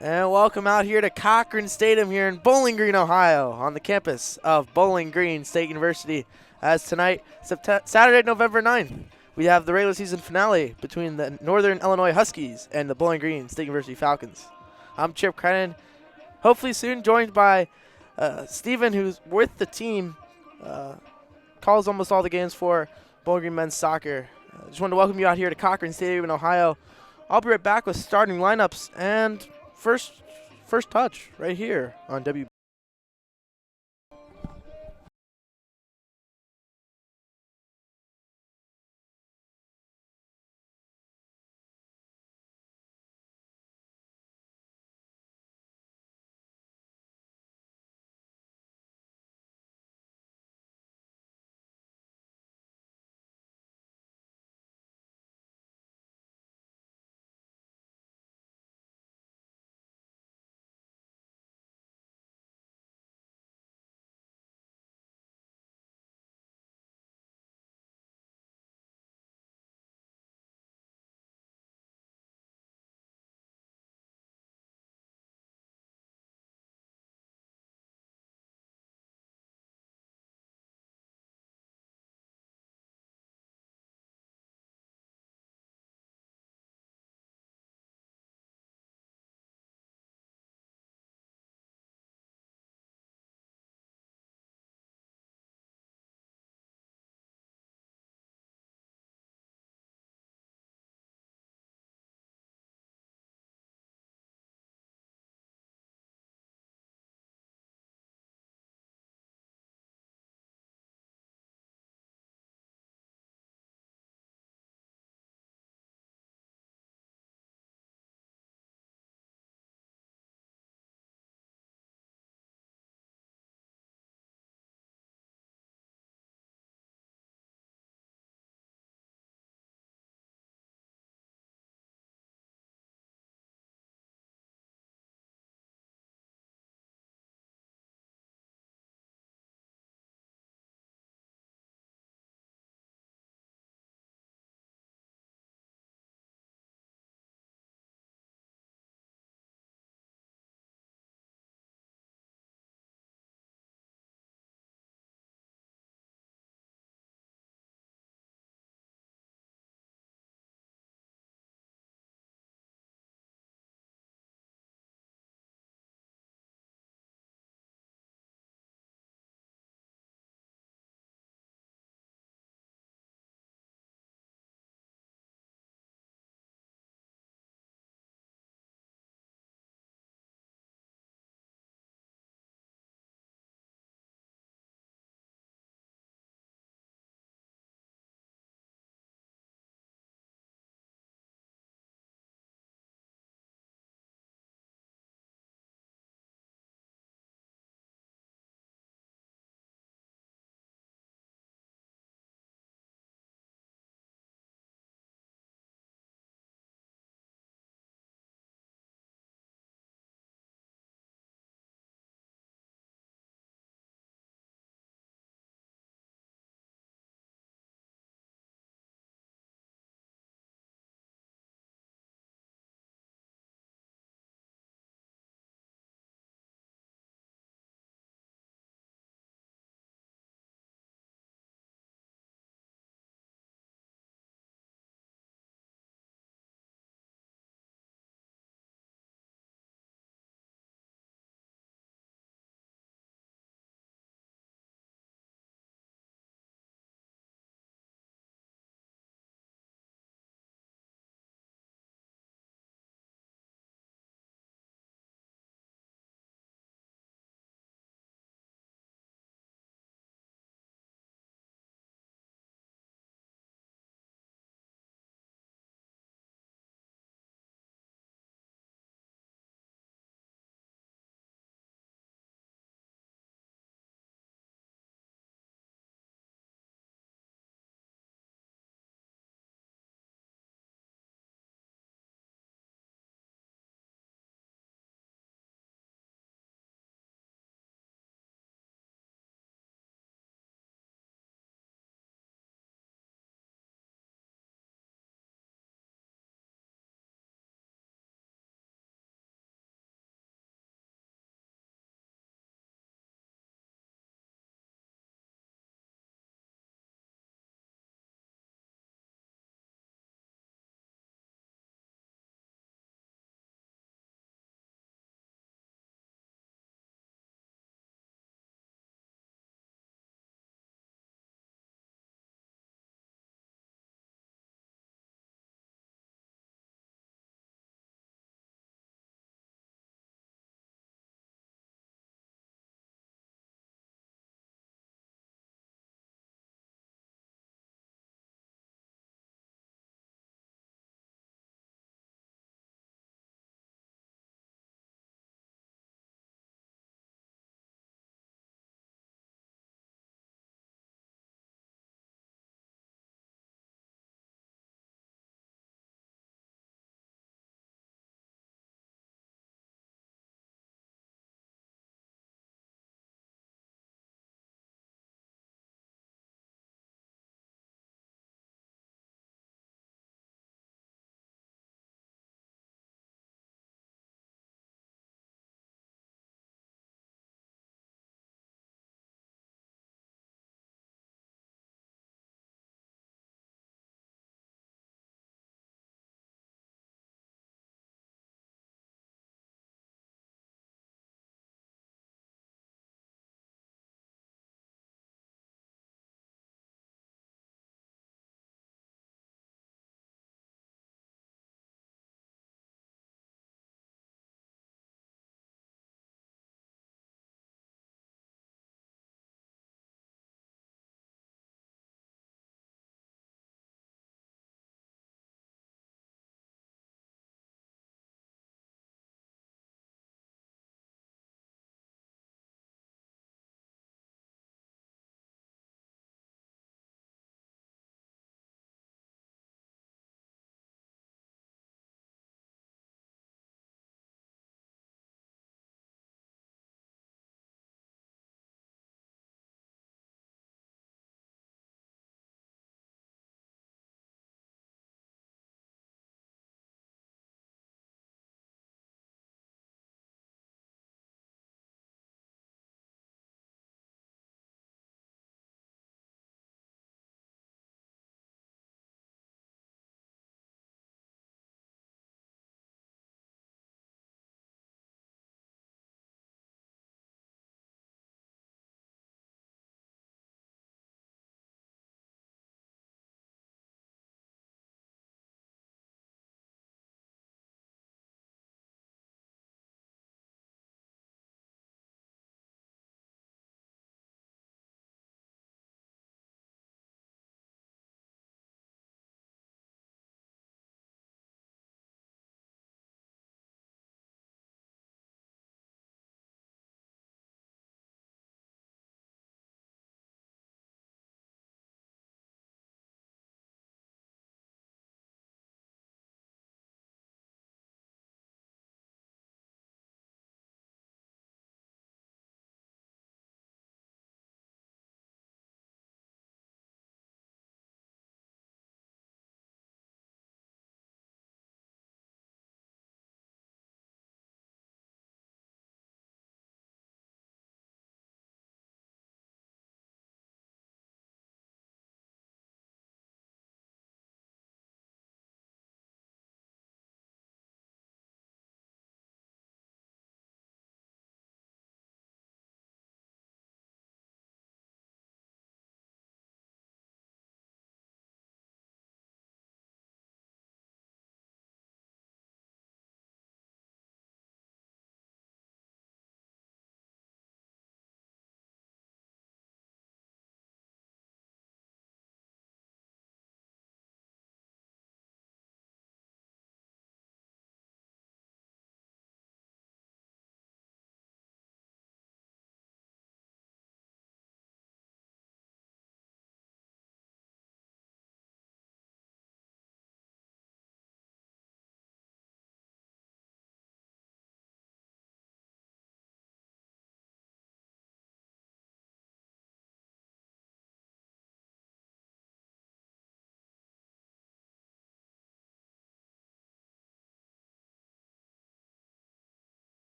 And welcome out here to Cochran Stadium here in Bowling Green, Ohio, on the campus of Bowling Green State University. As tonight, Saturday, November 9th, we have the regular season finale between the Northern Illinois Huskies and the Bowling Green State University Falcons. I'm Chip Brennan, hopefully soon joined by Steven, who's with the team, calls almost all the games for Bowling Green men's soccer. Just wanted to welcome you out here to Cochran Stadium in Ohio. I'll be right back with starting lineups and first touch right here on WBGU.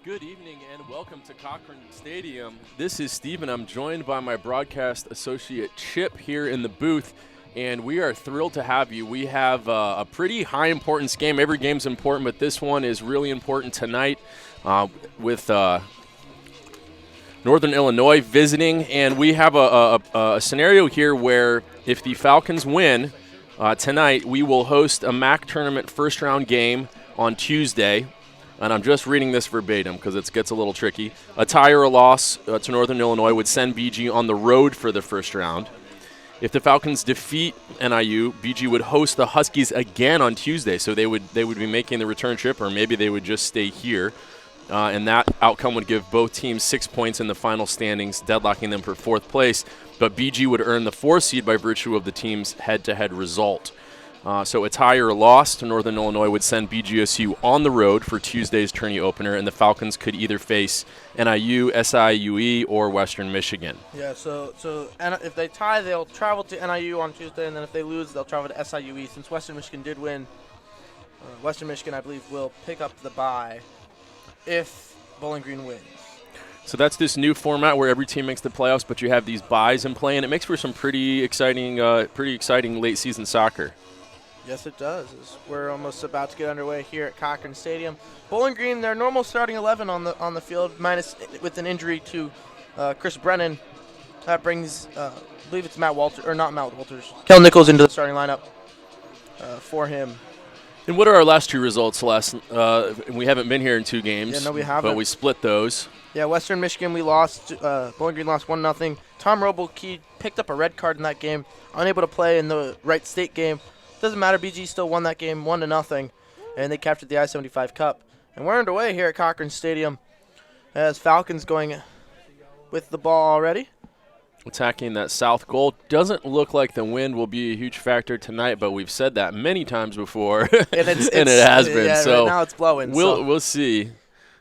Good evening and welcome to Cochran Stadium. This is Steve and I'm joined by my broadcast associate Chip here in the booth, and we are thrilled to have you. We have a pretty high importance game. Every game's important, but this one is really important tonight with Northern Illinois visiting, and we have a scenario here where if the Falcons win tonight, we will host a MAC tournament first round game on Tuesday. And I'm just reading this verbatim because it gets a little tricky. A tie or a loss to Northern Illinois would send BG on the road for the first round. If the Falcons defeat NIU, BG would host the Huskies again on Tuesday, so they would be making the return trip, or maybe they would just stay here. And that outcome would give both teams 6 points in the final standings, deadlocking them for fourth place. But BG would earn the 4th seed by virtue of the team's head-to-head result. So a tie or a loss to Northern Illinois would send BGSU on the road for Tuesday's tourney opener, and the Falcons could either face NIU, SIUE, or Western Michigan. Yeah, so if they tie, they'll travel to NIU on Tuesday, and then if they lose, they'll travel to SIUE. Since Western Michigan did win, Western Michigan, I believe, will pick up the bye if Bowling Green wins. So that's this new format where every team makes the playoffs, but you have these byes in play, and it makes for some pretty exciting late season soccer. Yes, it does. We're almost about to get underway here at Cochran Stadium. Bowling Green, their normal starting 11 on the field, minus with an injury to Chris Brennan. That brings, I believe it's Matt Walters, or not Matt Walters, Kel Nichols into the starting lineup for him. And what are our last two results? We haven't been here in 2 games. Yeah, no, we haven't. But we split those. Yeah, Western Michigan, we lost. Bowling Green lost 1-0. Tom Roble picked up a red card in that game, unable to play in the Wright State game. Doesn't matter. BG still won that game 1-0, and they captured the I-75 Cup. And we're underway here at Cochran Stadium as Falcons going with the ball already. Attacking that south goal. Doesn't look like the wind will be a huge factor tonight, but we've said that many times before, and it has been. Yeah, so right now it's blowing. We'll see.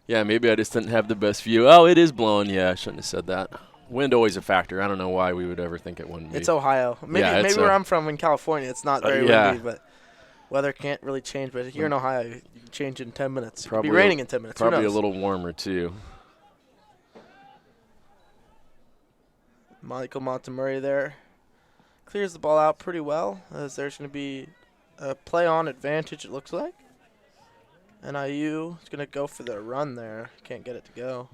Yeah, maybe I just didn't have the best view. Oh, it is blowing. Yeah, I shouldn't have said that. Wind always a factor. I don't know why we would ever think it wouldn't be. It's Ohio. Maybe where I'm from in California, it's not very windy, but weather can't really change. But here in Ohio, you can change in 10 minutes. It'll be raining in 10 minutes. Probably a little warmer, too. Michael Montemurray there clears the ball out pretty well, as there's going to be a play-on advantage, it looks like. NIU is going to go for the run there. Can't get it to go.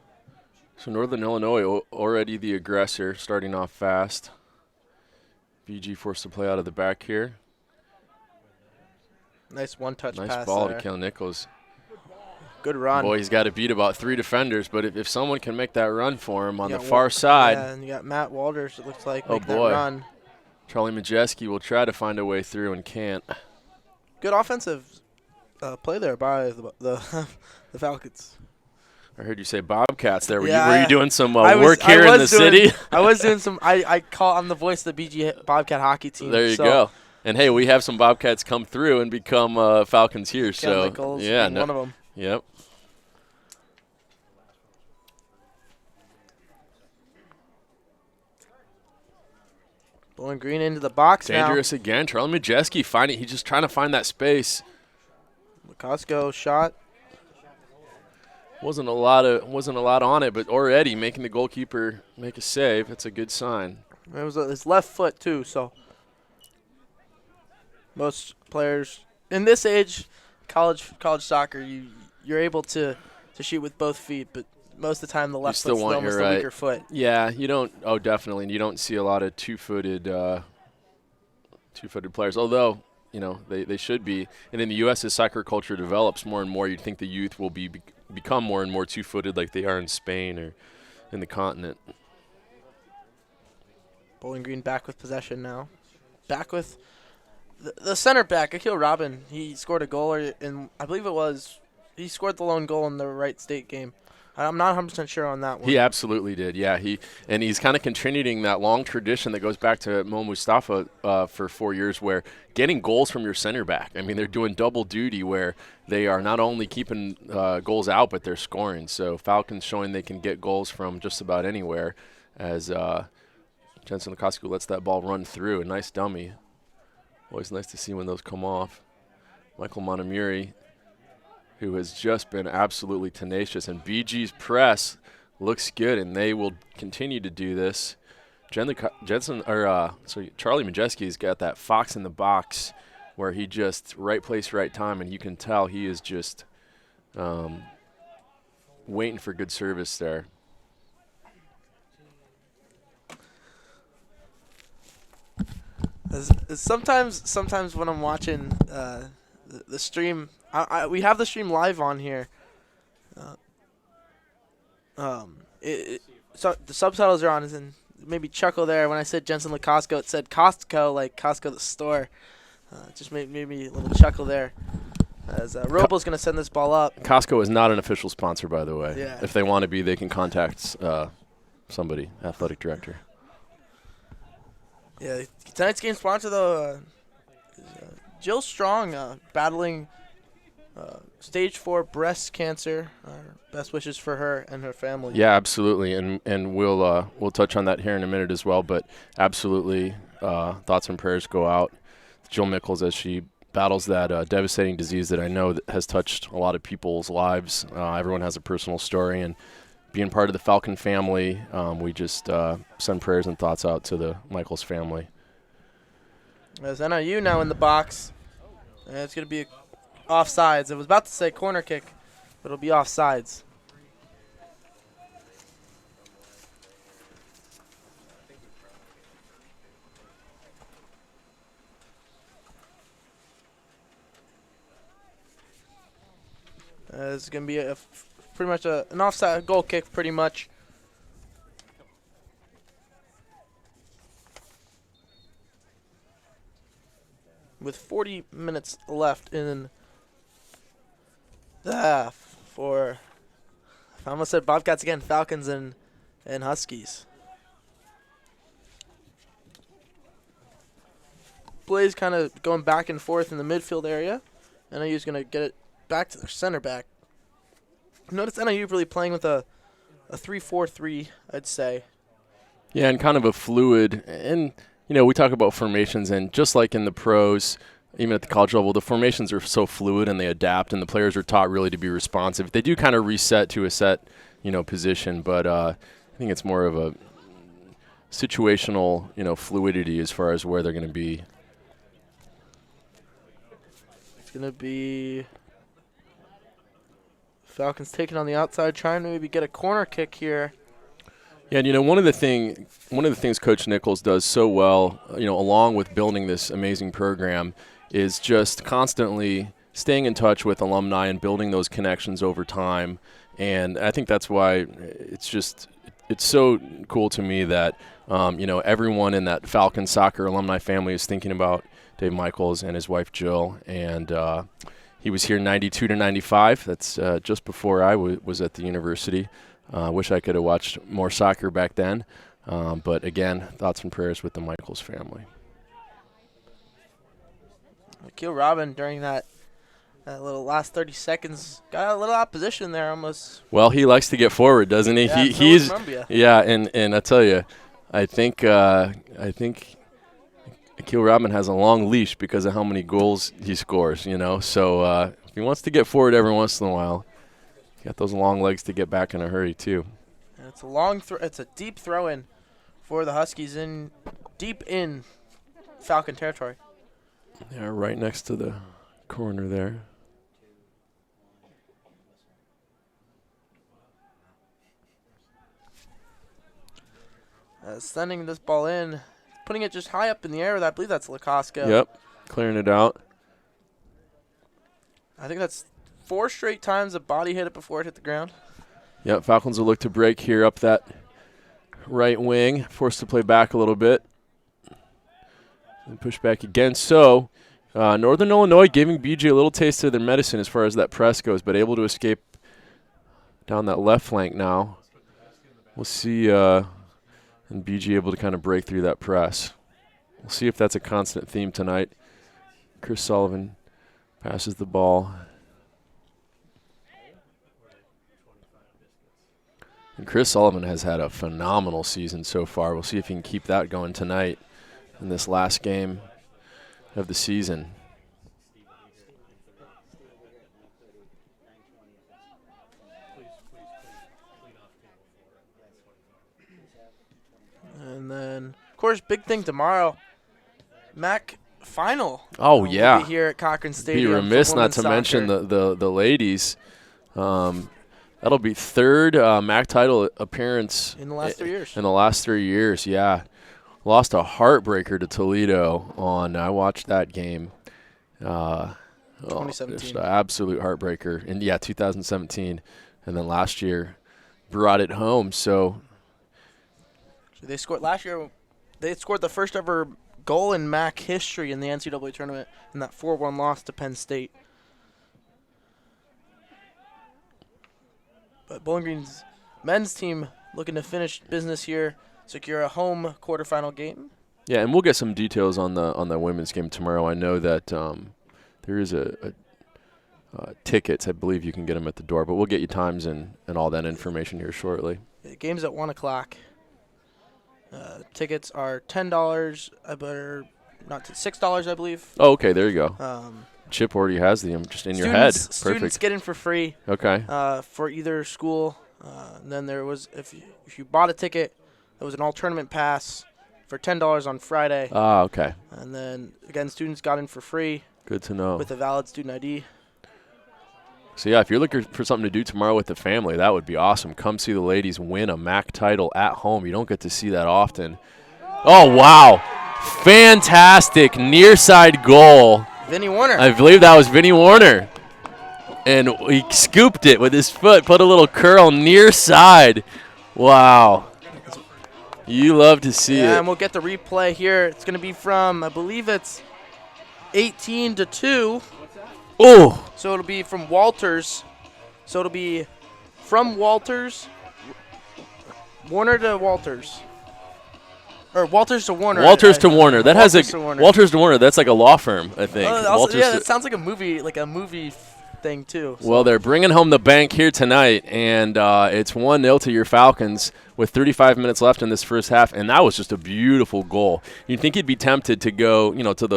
So Northern Illinois already the aggressor, starting off fast. BG forced to play out of the back here. Nice one-touch pass Nice ball there. to Kel Nichols. Good run. Boy, he's got to beat about 3 defenders, but if someone can make that run for him on the far side. Yeah, and you got Matt Walters, it looks like, that run. Charlie Majeski will try to find a way through and can't. Good offensive play there by the Falcons. I heard you say Bobcats there. Were Yeah, you doing some work here in the city? I was doing some. I'm the voice of the BG Bobcat hockey team. There you go. And hey, we have some Bobcats come through and become Falcons here. Kel Nichols, one of them. Yep. Bowling Green into the box Dangerous again. Charlie Majeski he's just trying to find that space. Costco shot. Wasn't a lot on it, but already making the goalkeeper make a save. That's a good sign. It was his left foot too. So most players in this age, college soccer, you're able to shoot with both feet, but most of the time the left foot's almost the weaker foot. Yeah, you don't. Oh, definitely. And you don't see a lot of two-footed players, although they should be. And in the U.S., as soccer culture develops more and more, you'd think the youth will become more and more two-footed like they are in Spain or in the continent. Bowling Green back with possession now. Back with the center back, Akil Robin. He scored a goal, and I believe he scored the lone goal in the Wright State game. I'm not 100% sure on that one. He absolutely did, yeah. He's kind of continuing that long tradition that goes back to Mo Mustafa for 4 years, where getting goals from your center back. I mean, they're doing double duty where they are not only keeping goals out, but they're scoring. So Falcons showing they can get goals from just about anywhere as Jensen Lukasku lets that ball run through. A nice dummy. Always nice to see when those come off. Michael Montemurray who has just been absolutely tenacious. And BG's press looks good, and they will continue to do this. Charlie Majeski's got that fox in the box where he just right place, right time, and you can tell he is just waiting for good service there. Sometimes when I'm watching the stream, we have the stream live on here. So the subtitles are on, and maybe chuckle there when I said Jensen LaCostco. It said Costco, like Costco the store. Just made me a little chuckle there. As Robo's going to send this ball up. Costco is not an official sponsor, by the way. Yeah. If they want to be, they can contact somebody, athletic director. Yeah, tonight's game sponsor, though, is Jill Strong, battling stage 4 breast cancer. Best wishes for her and her family. Yeah, absolutely, and we'll touch on that here in a minute as well. But absolutely, thoughts and prayers go out to Jill Mickles as she battles that devastating disease that I know that has touched a lot of people's lives. Everyone has a personal story, and being part of the Falcon family, we just send prayers and thoughts out to the Michaels family. There's NIU now in the box. And it's going to be offsides. I was about to say corner kick, but it'll be offsides. It's going to be pretty much an offside goal kick, pretty much. With 40 minutes left in for, I almost said Bobcats again, Falcons and Huskies. Blaze kind of going back and forth in the midfield area. NIU's going to get it back to their center back. Notice NIU really playing with a 3-4-3, I'd say. Yeah, and kind of a fluid, and we talk about formations, and just like in the pros, even at the college level, the formations are so fluid and they adapt, and the players are taught really to be responsive. They do kind of reset to a set, position, but I think it's more of a situational, fluidity as far as where they're going to be. It's going to be Falcons taking on the outside, trying to maybe get a corner kick here. Yeah, and one of the things Coach Nichols does so well, along with building this amazing program, is just constantly staying in touch with alumni and building those connections over time. And I think that's why it's so cool to me that everyone in that Falcon soccer alumni family is thinking about Dave Michaels and his wife Jill. And he was here 92 to 95. That's just before I was at the university. I wish I could have watched more soccer back then. But, again, thoughts and prayers with the Michaels family. Akil Robin, during that little last 30 seconds, got a little opposition there almost. Well, he likes to get forward, doesn't he? Yeah, and I tell you, I think Akil Robin has a long leash because of how many goals he scores, So if he wants to get forward every once in a while, got those long legs to get back in a hurry too. And it's a long it's a deep throw in for the Huskies deep in Falcon territory. Yeah, right next to the corner there. Sending this ball in, putting it just high up in the air with, I believe that's LaCostco. Yep, clearing it out. I think that's 4 straight times a body hit it before it hit the ground. Yep, Falcons will look to break here up that right wing, forced to play back a little bit. And push back again. So, Northern Illinois giving BG a little taste of their medicine as far as that press goes, but able to escape down that left flank now. We'll see, and BG able to kind of break through that press. We'll see if that's a constant theme tonight. Chris Sullivan passes the ball. And Chris Sullivan has had a phenomenal season so far. We'll see if he can keep that going tonight in this last game of the season. And then, of course, big thing tomorrow, MAC final. Oh, yeah. We'll be here at Cochran Stadium. Be remiss not to soccer. mention the ladies. That'll be third MAC title appearance in the last 3 years. In the last 3 years, yeah. Lost a heartbreaker to Toledo I watched that game. 2017. Just an absolute heartbreaker. And, 2017. And then last year brought it home. So they scored last year. They scored the first ever goal in MAC history in the NCAA tournament in that 4-1 loss to Penn State. But Bowling Green's men's team looking to finish business here, secure a home quarterfinal game. Yeah, and we'll get some details on the women's game tomorrow. I know that there is a tickets. I believe you can get them at the door, but we'll get you times and all that information here shortly. The game's at 1 o'clock. Tickets are $10. Not $6, I believe. Oh, okay, there you go. Chip already has them just in your head. Perfect. Students get in for free. Okay. For either school. And then there was, if you bought a ticket, there was an all-tournament pass for $10 on Friday. Ah, okay. And then, again, students got in for free. Good to know. With a valid student ID. So, yeah, if you're looking for something to do tomorrow with the family, that would be awesome. Come see the ladies win a MAC title at home. You don't get to see that often. Oh, wow. Fantastic near side goal. Vinny Warner. I believe that was Vinny Warner. And he scooped it with his foot, put a little curl near side. Wow. You love to see it. And we'll get the replay here. It's going to be from, I believe it's 18-2. Oh. So it'll be from Walters. So it'll be from Walters, Warner to Walters. Or Walters to Warner. Walters to Warner. That Walters has a Walters to Warner. That's like a law firm, I think. Yeah, that sounds like a movie thing too. So. Well, they're bringing home the bank here tonight, and it's 1-0 to your Falcons with 35 minutes left in this first half, and that was just a beautiful goal. You'd think he'd be tempted to go, to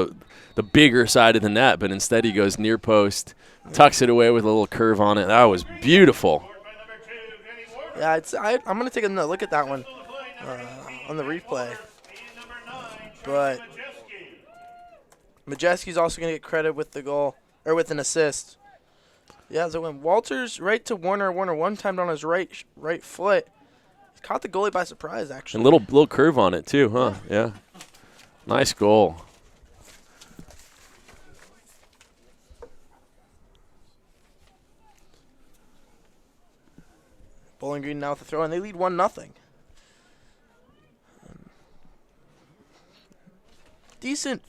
the bigger side of the net, but instead he goes near post, tucks it away with a little curve on it. That was beautiful. Yeah, I'm going to take a look at that one on the replay. But Majeski's also going to get credit with the goal, or with an assist. Yeah, so when Walters right to Warner one-timed on his right foot. He caught the goalie by surprise, actually. And little curve on it too, huh? Yeah. Nice goal. Bowling Green now with the throw, and they lead 1-0. Decent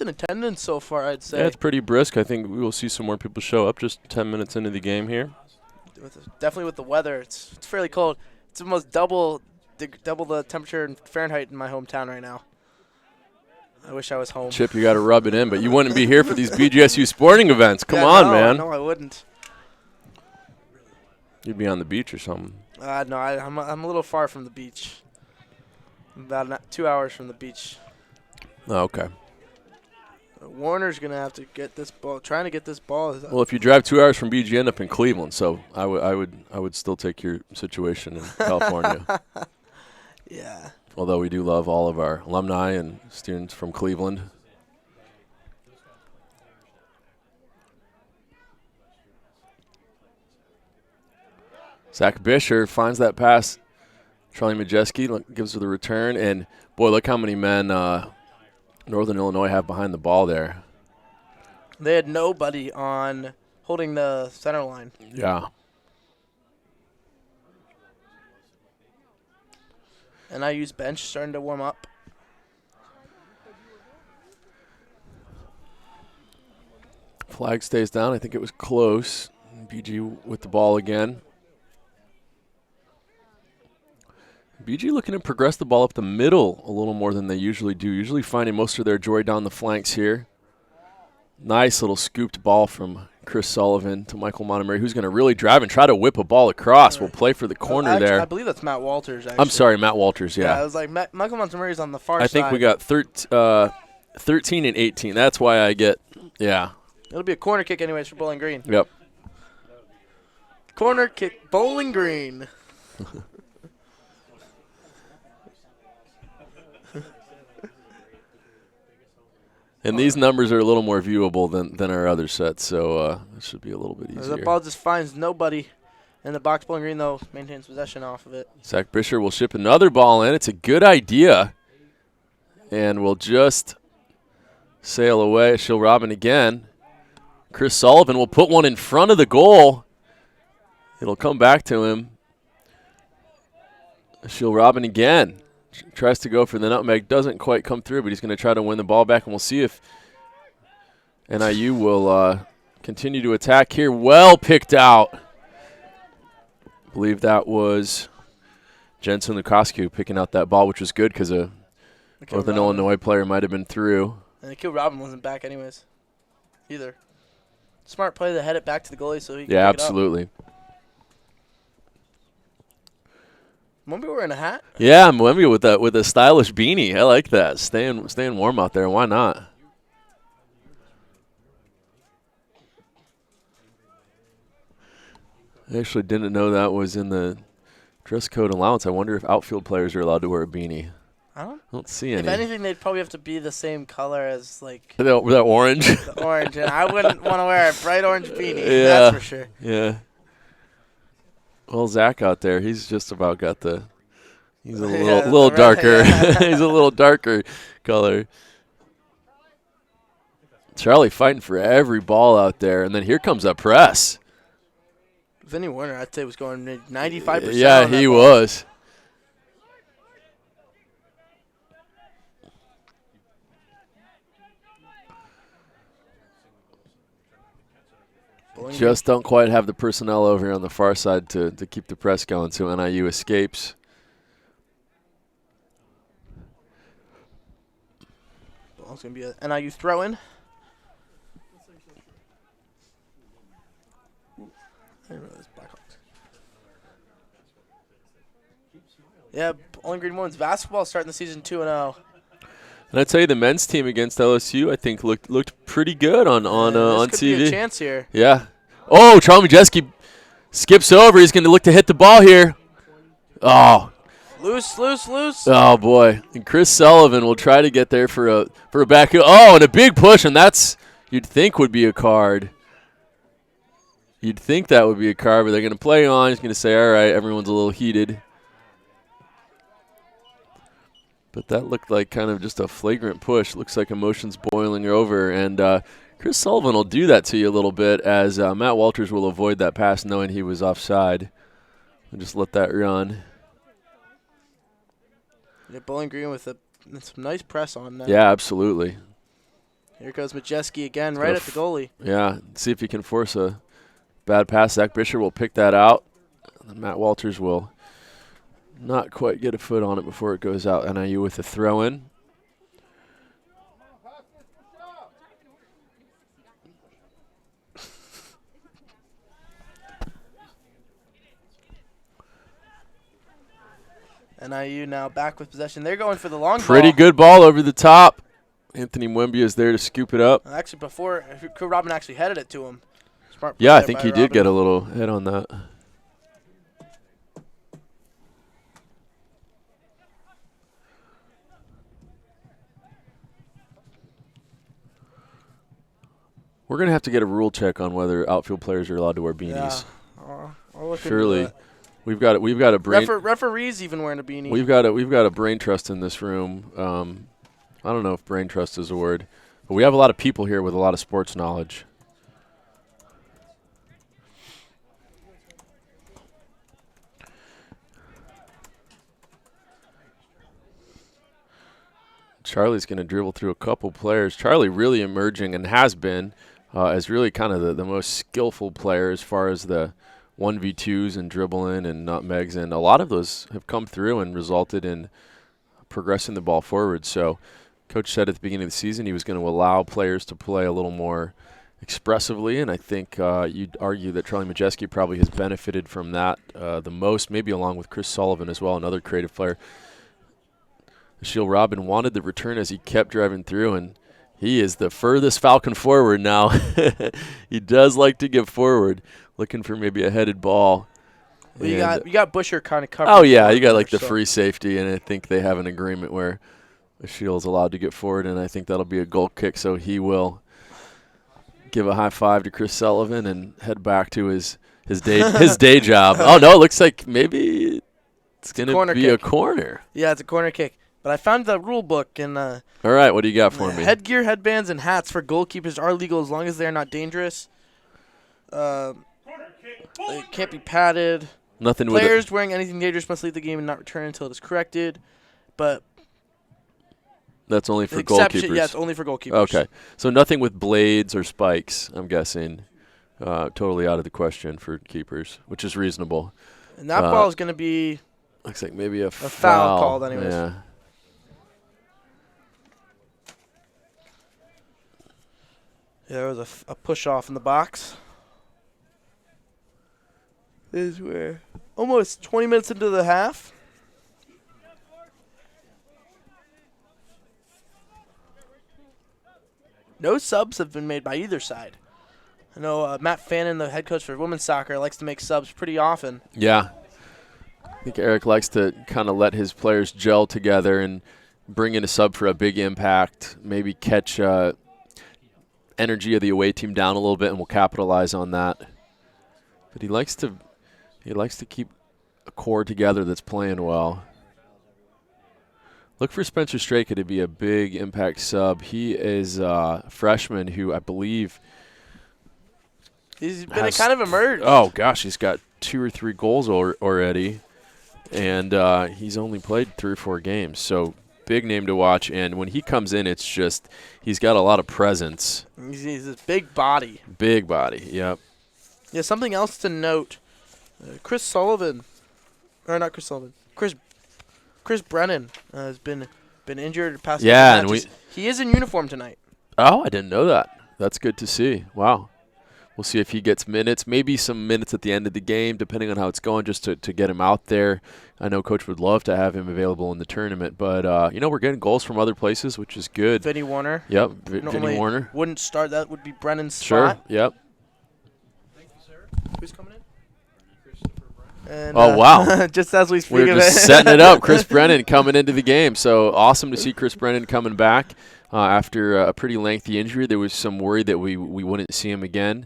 attendance so far, I'd say. Yeah, it's pretty brisk. I think we will see some more people show up just 10 minutes into the game here. Definitely with the weather, it's fairly cold. It's almost double the temperature in Fahrenheit in my hometown right now. I wish I was home. Chip, you got to rub it in, but you wouldn't be here for these BGSU sporting events. Come on, man. No, I wouldn't. You'd be on the beach or something. No, I'm a little far from the beach. I'm about 2 hours from the beach. Oh, okay. Warner's going to have to get this ball, trying to get this ball. Well, if you drive 2 hours from BG, you end up in Cleveland, so I would still take your situation in California. Yeah. Although we do love all of our alumni and students from Cleveland. Zach Bisher finds that pass. Charlie Majeski gives her the return, and boy, look how many men Northern Illinois have behind the ball there. They had nobody on holding the center line. Yeah. And I use bench starting to warm up. Flag stays down. I think it was close. BG with the ball again. BG looking to progress the ball up the middle a little more than they usually do. Usually finding most of their joy down the flanks here. Nice little scooped ball from Chris Sullivan to Michael Montgomery, who's going to really drive and try to whip a ball across. We'll play for the corner there. I believe that's Matt Walters, actually. I'm sorry, Matt Walters, yeah. I was like, Michael Montgomery's on the far side. I think we got 13 and 18. That's why I get, yeah. It'll be a corner kick anyways for Bowling Green. Yep. Corner kick, Bowling Green. And these numbers are a little more viewable than our other sets, so it should be a little bit easier. The ball just finds nobody in the box. Bowling Green, though, maintains possession off of it. Zach Bisher will ship another ball in. It's a good idea. And we'll just sail away. She'll Robin again. Chris Sullivan will put one in front of the goal. It'll come back to him. She'll Robin again. Tries to go for the nutmeg. Doesn't quite come through, but he's going to try to win the ball back. And we'll see if NIU will continue to attack here. Well picked out. I believe that was Jensen Lukoscu picking out that ball, which was good because a Northern Illinois player might have been through. And Akil Robin wasn't back anyways either. Smart play to head it back to the goalie so he can Yeah, pick absolutely. It up. Mwembi wearing a hat? Yeah, Mwembi with a stylish beanie. I like that. Staying warm out there. Why not? I actually didn't know that was in the dress code allowance. I wonder if outfield players are allowed to wear a beanie. I don't see any. If anything, they'd probably have to be the same color as, like, that orange. The orange. And I wouldn't want to wear a bright orange beanie. Yeah, that's for sure. Yeah. Well, Zach out there, he's just about got the. He's a little darker. He's a little darker color. Charlie fighting for every ball out there, and then here comes a press. Vinny Warner, I'd say, was going 95%. Yeah, he was. Just don't quite have the personnel over here on the far side to keep the press going, so NIU escapes. Ball's going to be a NIU throw-in. Yeah, Bowling Green Women's basketball starting the season 2-0. And I tell you, the men's team against LSU, I think looked pretty good on this could TV. Be a chance here. Yeah. Oh, Charlie Majeski skips over. He's going to look to hit the ball here. Oh. Loose. Oh boy. And Chris Sullivan will try to get there for a back. Oh, and a big push, and that's you'd think would be a card. You'd think that would be a card, but they're going to play on. He's going to say, all right, everyone's a little heated. But that looked like kind of just a flagrant push. Looks like emotions boiling over. And Chris Sullivan will do that to you a little bit as Matt Walters will avoid that pass knowing he was offside. And just let that run. Yeah, Bowling Green with some nice press on that. Yeah, absolutely. Here goes Majeski again, right at the goalie. Yeah, see if he can force a bad pass. Zach Bisher will pick that out. And Matt Walters will not quite get a foot on it before it goes out. NIU with a throw-in. NIU now back with possession. They're going for the long ball. Pretty good ball over the top. Anthony Mwembi is there to scoop it up. Actually, before Robin actually headed it to him. Smart play yeah, I there think by he Robin. did get a little hit on that. We're going to have to get a rule check on whether outfield players are allowed to wear beanies. Yeah. I'll look Surely. into that. We've got a brain referees even wearing a beanie. We've got a brain trust in this room. I don't know if brain trust is a word, but we have a lot of people here with a lot of sports knowledge. Charlie's going to dribble through a couple players. Charlie really emerging and has been as really kind of the most skillful player as far as the 1v2s and dribbling and nutmegs, and a lot of those have come through and resulted in progressing the ball forward. So Coach said at the beginning of the season he was going to allow players to play a little more expressively, and I think you'd argue that Charlie Majeski probably has benefited from that the most, maybe along with Chris Sullivan as well, another creative player. Shield Robin wanted the return as he kept driving through, and he is the furthest Falcon forward now. He does like to get forward, looking for maybe a headed ball. Well, you got Busher kind of covered. Oh, yeah, you got like the free safety, and I think they have an agreement where Shields allowed to get forward, and I think that'll be a goal kick, so he will give a high five to Chris Sullivan and head back to his day job. Oh, no, it looks like maybe it's going to be a corner. Yeah, it's a corner kick. But I found the rule book, and all right, what do you got for me? Headgear, headbands, and hats for goalkeepers are legal as long as they are not dangerous. They can't be padded. Nothing. Players wearing anything dangerous must leave the game and not return until it is corrected. But that's only for goalkeepers. Yeah, it's only for goalkeepers. Okay, so nothing with blades or spikes, I'm guessing. Totally out of the question for keepers, which is reasonable. And that ball is going to be... Looks like maybe a foul called anyways. Yeah. Yeah, there was a push off in the box. This is where almost 20 minutes into the half. No subs have been made by either side. I know Matt Fannin, the head coach for women's soccer, likes to make subs pretty often. Yeah. I think Eric likes to kind of let his players gel together and bring in a sub for a big impact, maybe catch energy of the away team down a little bit, and we'll capitalize on that. But he likes to keep a core together that's playing well. Look for Spencer Straker to be a big impact sub. He is a freshman who I believe he's been kind of emerged. Oh gosh, he's got 2 or 3 goals already, and he's only played 3 or 4 games. So big name to watch, and when he comes in, it's just he's got a lot of presence. He's a big body. Big body, yep. Yeah, something else to note. Chris Brennan has been injured the past couple matches. He is in uniform tonight. Oh, I didn't know that. That's good to see. Wow. We'll see if he gets minutes, maybe some minutes at the end of the game, depending on how it's going, just to get him out there. I know Coach would love to have him available in the tournament, but, we're getting goals from other places, which is good. Vinny Warner. Yep, Vinny Warner. Wouldn't start. That would be Brennan's spot. Sure, yep. Thank you, sir. Who's coming in? And, oh, wow. Just as we speak We're just setting it up. Chris Brennan coming into the game. So awesome to see Chris Brennan coming back after a pretty lengthy injury. There was some worry that we wouldn't see him again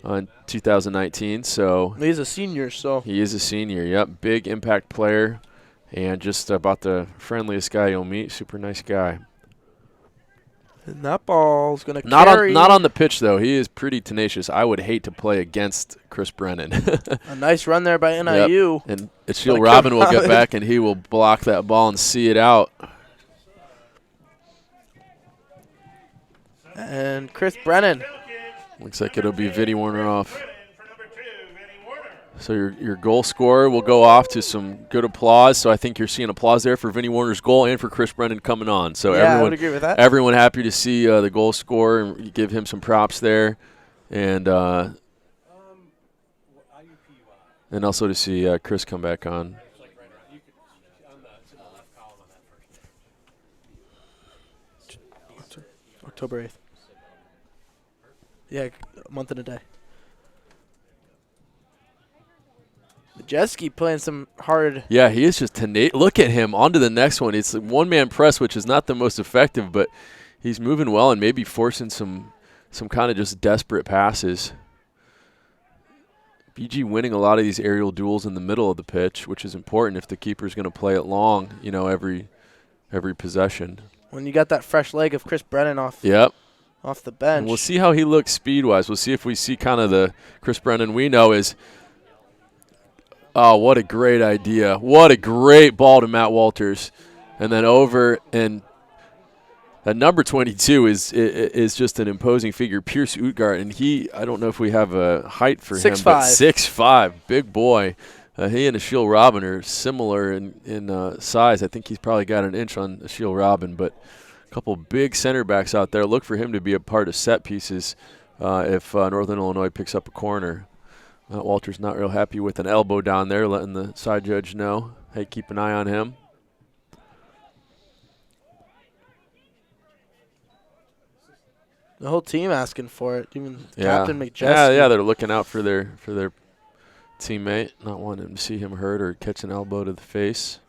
in 2019. So he's a senior. So he is a senior. Yep, big impact player, and just about the friendliest guy you'll meet. Super nice guy. And that ball's going to carry. Not on the pitch, though. He is pretty tenacious. I would hate to play against Chris Brennan. A nice run there by NIU. Yep. And Achille Robin will get back, and he will block that ball and see it out. And Chris Brennan. Looks like it'll be Vinny Warner off. So your goal scorer will go off to some good applause. So I think you're seeing applause there for Vinny Warner's goal and for Chris Brennan coming on. So I would agree with that. Everyone happy to see the goal scorer and give him some props there, and also to see Chris come back on. October 8th. Yeah, a month and a day. Majeski playing some hard. Yeah, he is just tenacious. Look at him. On to the next one. It's a one-man press, which is not the most effective, but he's moving well and maybe forcing some kind of just desperate passes. BG winning a lot of these aerial duels in the middle of the pitch, which is important if the keeper's going to play it long, every possession. When you got that fresh leg of Chris Brennan off. Yep. Off the bench. And we'll see how he looks speed-wise. We'll see if we see kind of the Chris Brennan we know is. Oh, what a great idea. What a great ball to Matt Walters. And then over, and that number 22 is just an imposing figure, Pierce Utgart. And I don't know if we have a height for him, but 6'5", big boy. He and Achille Robin are similar in size. I think he's probably got an inch on Achille Robin, but a couple big center backs out there. Look for him to be a part of set pieces if Northern Illinois picks up a corner. Walter's not real happy with an elbow down there, letting the side judge know, hey, keep an eye on him. The whole team asking for it, even Captain McJeski. Yeah, they're looking out for their teammate, not wanting to see him hurt or catch an elbow to the face.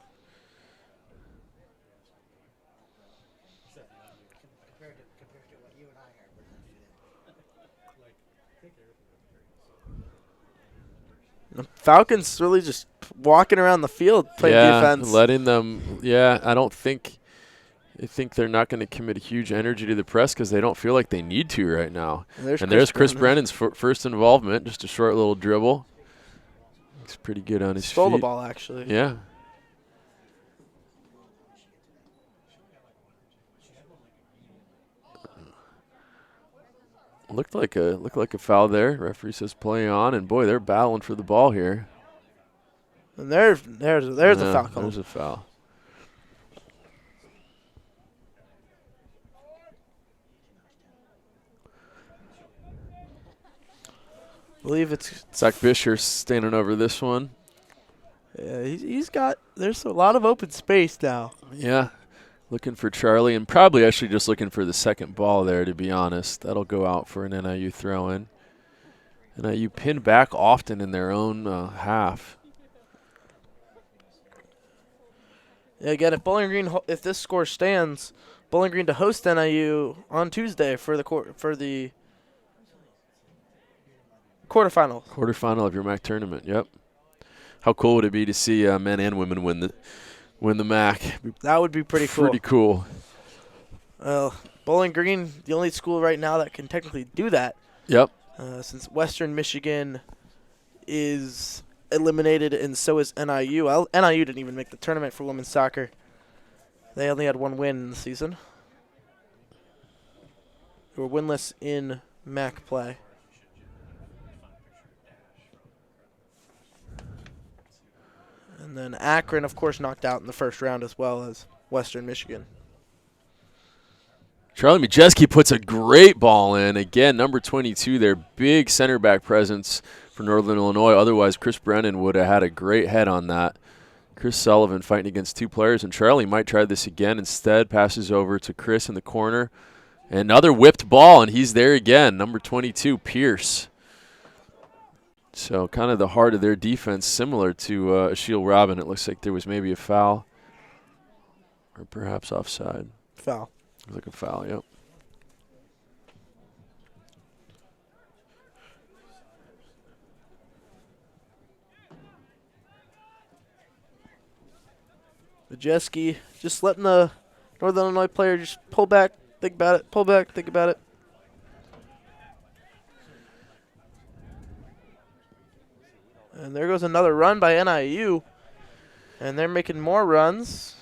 The Falcons really just walking around the field playing defense. Letting them. Yeah, I don't think. I think they're not going to commit huge energy to the press because they don't feel like they need to right now. And there's Chris Brennan's first involvement, just a short little dribble. Looks pretty good on his feet. Stole the ball, actually. Yeah. Looked like a foul there. Referee says play on, and boy, they're battling for the ball here. And there's a foul call. There's a foul. I believe it's Zach Bisher standing over this one. Yeah, he's got. There's a lot of open space now. Yeah, looking for Charlie, and probably actually just looking for the second ball there, to be honest. That'll go out for an NIU throw-in. NIU pinned back often in their own half. Yeah, again, if this score stands, Bowling Green to host NIU on Tuesday for the quarterfinals. Quarterfinal of your MAC tournament. Yep. How cool would it be to see men and women win the MAC? That would be pretty cool. Pretty cool. Bowling Green, the only school right now that can technically do that. Yep. Since Western Michigan is eliminated, and so is NIU. NIU didn't even make the tournament for women's soccer. They only had one win in the season. They were winless in MAC play. And then Akron, of course, knocked out in the first round as well as Western Michigan. Charlie Majeski puts a great ball in. Again, number 22, their big center back presence for Northern Illinois. Otherwise, Chris Brennan would have had a great head on that. Chris Sullivan fighting against two players, and Charlie might try this again. Instead, passes over to Chris in the corner. Another whipped ball, and he's there again. Number 22, Pierce. So kind of the heart of their defense, similar to Ashiel Robin. It looks like there was maybe a foul or perhaps offside. Foul. Looks like a foul, yep. Majeski just letting the Northern Illinois player just pull back, think about it, pull back, think about it. And there goes another run by NIU. And they're making more runs.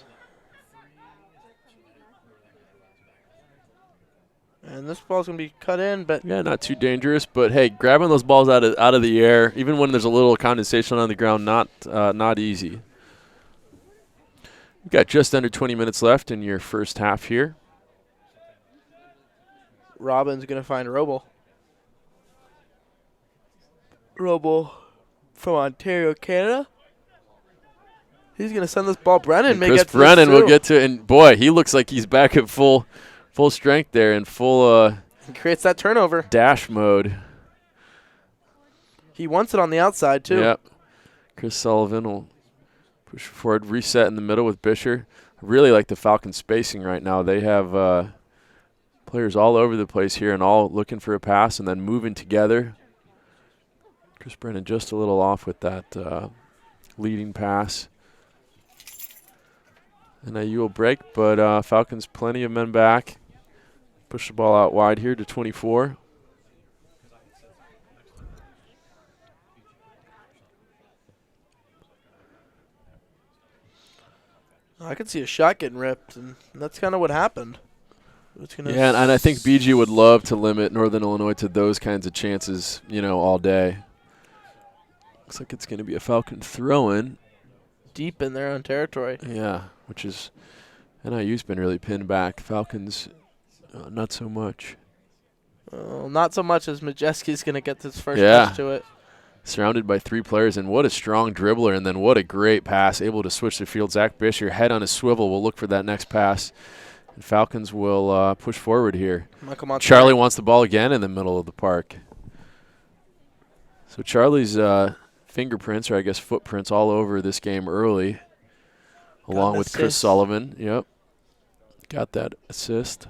And this ball's going to be cut in, but yeah, not too dangerous. But hey, grabbing those balls out of the air, even when there's a little condensation on the ground, not easy. We've got just under 20 minutes left in your first half here. Robin's going to find Roble. Roble from Ontario, Canada. He's going to send this ball. Brennan may get to Brennan will get to it. And, boy, he looks like he's back at full strength there and full he creates that turnover. Dash mode. He wants it on the outside, too. Yep. Chris Sullivan will push forward, reset in the middle with Bisher. I really like the Falcons spacing right now. They have players all over the place here and all looking for a pass and then moving together. Chris Brennan just a little off with that leading pass. NIU will break, but Falcons plenty of men back. Push the ball out wide here to 24. I could see a shot getting ripped, and that's kind of what happened. Yeah, and I think BG would love to limit Northern Illinois to those kinds of chances, all day. Looks like it's going to be a Falcon throw-in. Deep in their own territory. Yeah, which is NIU's been really pinned back. Falcons, not so much. Not so much as Majeski's going to get this first touch to it. Surrounded by three players, and what a strong dribbler, and then what a great pass. Able to switch the field. Zach Bisher, head on his swivel, will look for that next pass. And Falcons will push forward here. Charlie wants the ball again in the middle of the park. So Charlie's fingerprints, or I guess footprints, all over this game early, along with Chris Sullivan. Yep. Got that assist.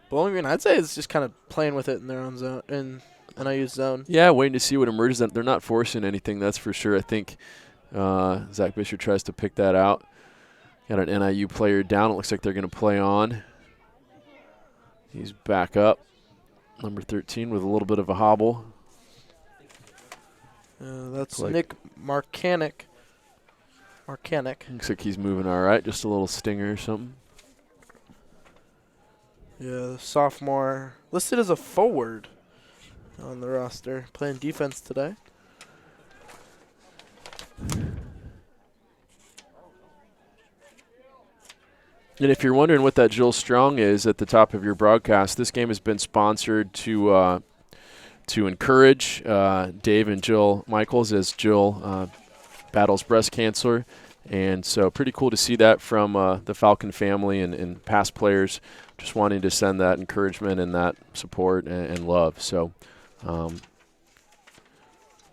Bowling Green, I'd say, is just kind of playing with it in their own zone, in NIU's zone. Yeah, waiting to see what emerges. They're not forcing anything, that's for sure. I think Zach Bisher tries to pick that out. Got an NIU player down. It looks like they're going to play on. He's back up. Number 13 with a little bit of a hobble. That's Nick Marcanic. Looks like he's moving all right. Just a little stinger or something. Yeah, the sophomore listed as a forward on the roster, playing defense today. And if you're wondering what that Jill Strong is at the top of your broadcast, this game has been sponsored to encourage Dave and Jill Michaels as Jill battles breast cancer. And so pretty cool to see that from the Falcon family and past players just wanting to send that encouragement and that support and love. So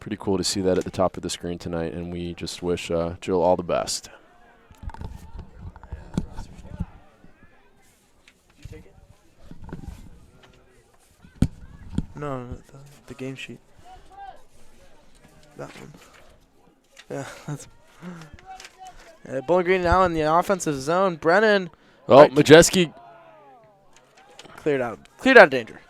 pretty cool to see that at the top of the screen tonight, and we just wish Jill all the best. No, the game sheet. That one. Yeah, that's. Bowling Green now in the offensive zone. Brennan. Oh, right, Majeski. Cleared out of danger.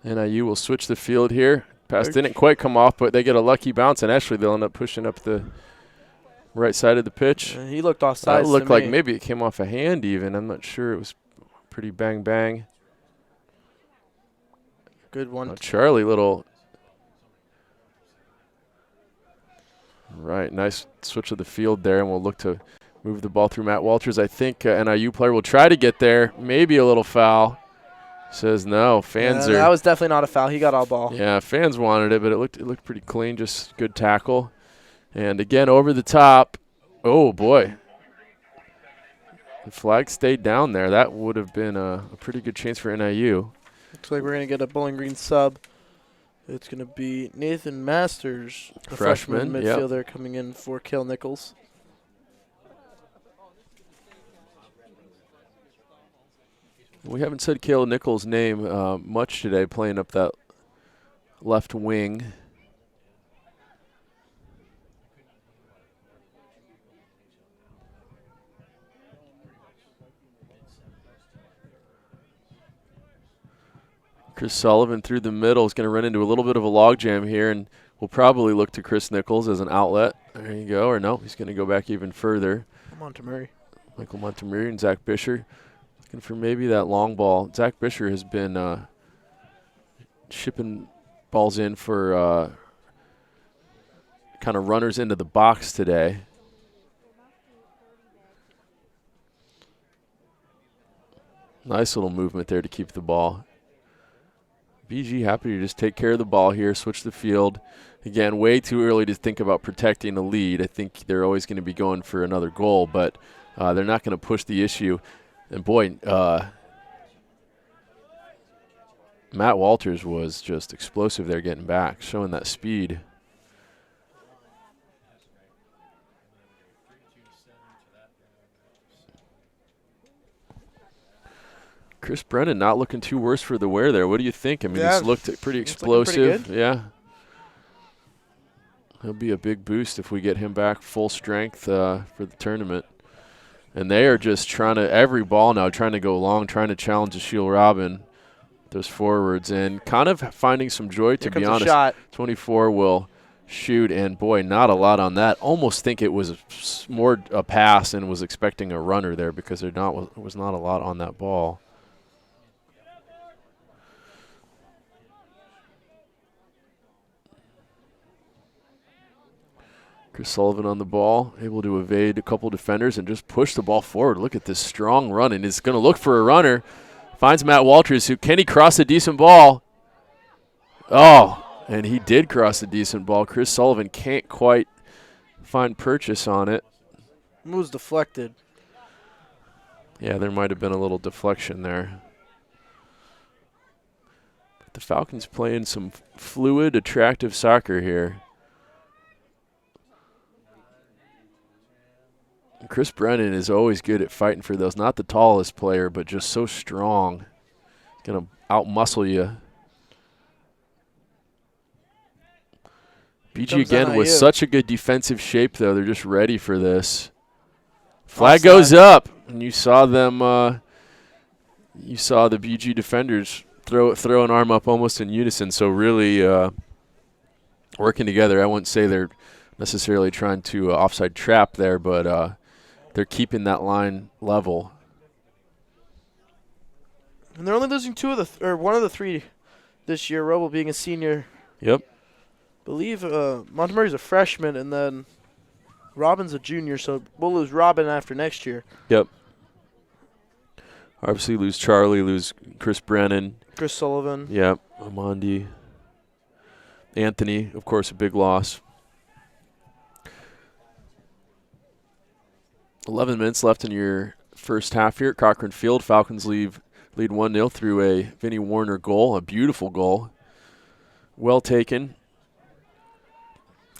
NIU will switch the field here. Pass didn't quite come off, but they get a lucky bounce, and actually they'll end up pushing up the right side of the pitch. He looked offside. That looked like maybe it came off a hand even. I'm not sure. It was pretty bang. Good one. Charlie little. Right, nice switch of the field there, and we'll look to move the ball through Matt Walters. I think NIU player will try to get there. Maybe a little foul. Says no. Fans are. That was definitely not a foul. He got all ball. Yeah, fans wanted it, but it looked pretty clean. Just good tackle. And again, over the top. Oh, boy. The flag stayed down there. That would have been a pretty good chance for NIU. Looks like we're going to get a Bowling Green sub. It's going to be Nathan Masters, the freshman midfielder, coming in for Cale Nichols. We haven't said Cale Nichols' name much today, playing up that left wing. Chris Sullivan through the middle is going to run into a little bit of a logjam here, and we'll probably look to Chris Nichols as an outlet. There you go. Or no, he's going to go back even further. Michael Montemurray and Zach Bisher looking for maybe that long ball. Zach Bisher has been shipping balls in for kind of runners into the box today. Nice little movement there to keep the ball. BG happy to just take care of the ball here, switch the field. Again, way too early to think about protecting the lead. I think they're always going to be going for another goal, but they're not going to push the issue. And, boy, Matt Walters was just explosive there getting back, showing that speed. Chris Brennan not looking too worse for the wear there. What do you think? I mean, he's looked pretty explosive. Pretty yeah. He'll be a big boost if we get him back full strength for the tournament. And they are just trying to, every ball now, trying to go long, trying to challenge Ashiel Robin, those forwards, and kind of finding some joy, to be honest. Shot. 24 will shoot, and boy, not a lot on that. Almost think it was more a pass and was expecting a runner there because there was not a lot on that ball. Chris Sullivan on the ball, able to evade a couple defenders and just push the ball forward. Look at this strong run, and is going to look for a runner. Finds Matt Walters, can he cross a decent ball? Oh, and he did cross a decent ball. Chris Sullivan can't quite find purchase on it. It was deflected. Yeah, there might have been a little deflection there. The Falcons playing some fluid, attractive soccer here. Chris Brennan is always good at fighting for those. Not the tallest player, but just so strong. Going to out-muscle you. BG again with such a good defensive shape, though. They're just ready for this. Flag goes up, and you saw them. You saw the BG defenders throw an arm up almost in unison. So really working together. I wouldn't say they're necessarily trying to offside trap there, but they're keeping that line level. And they're only losing one of the three this year. Roble being a senior. Yep. Believe Montgomery's a freshman, and then Robin's a junior, so we'll lose Robin after next year. Yep. Obviously lose Charlie, lose Chris Brennan. Chris Sullivan. Yep. Amandi. Anthony, of course, a big loss. 11 minutes left in your first half here at Cochran Field. Falcons lead 1-0 through a Vinnie Warner goal, a beautiful goal. Well taken.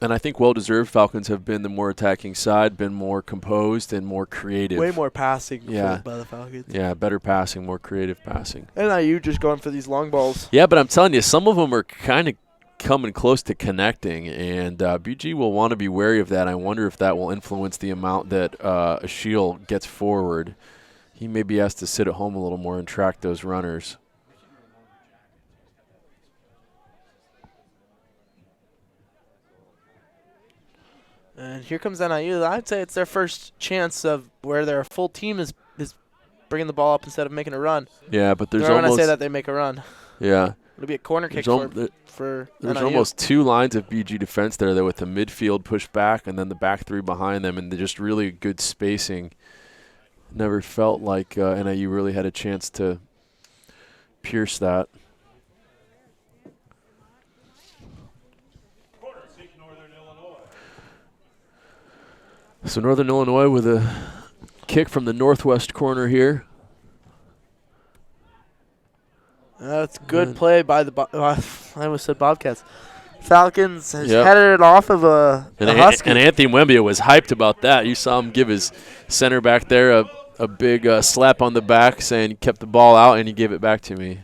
And I think well-deserved. Falcons have been the more attacking side, been more composed and more creative. Way more passing by the Falcons. Yeah, better passing, more creative passing. And IU just going for these long balls. Yeah, but I'm telling you, some of them are kind of coming close to connecting, and BG will want to be wary of that. I wonder if that will influence the amount that Ashiel gets forward. He maybe has to sit at home a little more and track those runners. And here comes NIU. I'd say it's their first chance of where their full team is bringing the ball up instead of making a run. Yeah, but there's almost. When I say that, they make a run. Yeah. It'll be a corner kick for There's NIU. almost two lines of BG defense there, though, with the midfield pushed back and then the back three behind them, and they're just really good spacing. Never felt like NIU really had a chance to pierce that. So Northern Illinois with a kick from the northwest corner here. That's good play by the I almost said Bobcats. Falcons has headed it off of a Husky. And Anthony Wembia was hyped about that. You saw him give his center back there a big slap on the back saying he kept the ball out and he gave it back to me.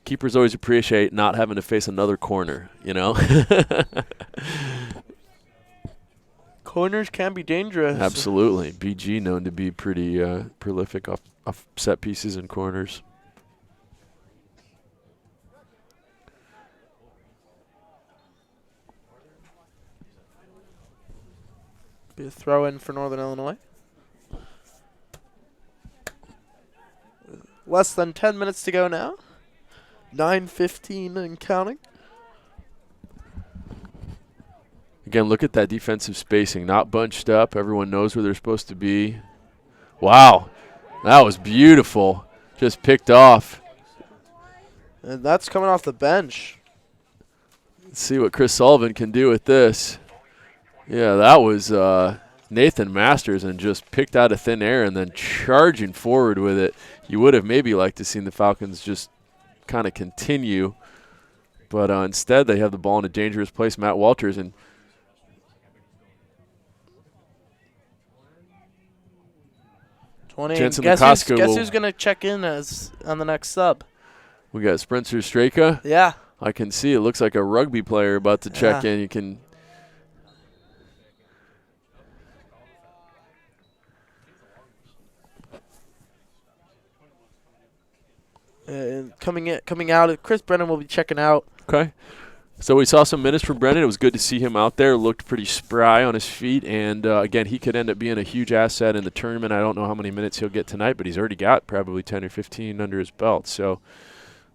Keepers always appreciate not having to face another corner, you know. Corners can be dangerous. Absolutely. BG known to be pretty prolific off set pieces and corners. Be a throw in for Northern Illinois. Less than 10 minutes to go now. 9:15 and counting. Again, look at that defensive spacing. Not bunched up. Everyone knows where they're supposed to be. Wow. That was beautiful. Just picked off. And that's coming off the bench. Let's see what Chris Sullivan can do with this. Yeah, that was Nathan Masters and just picked out of thin air and then charging forward with it. You would have maybe liked to see the Falcons just kind of continue. But instead, they have the ball in a dangerous place. Matt Walters and Jensen guess who's going to check in as on the next sub? We got Spencer Straker. Yeah. I can see it looks like a rugby player about to check in. You can. Coming out, Chris Brennan will be checking out. Okay. So we saw some minutes from Brennan. It was good to see him out there. Looked pretty spry on his feet. And, again, he could end up being a huge asset in the tournament. I don't know how many minutes he'll get tonight, but he's already got probably 10 or 15 under his belt. So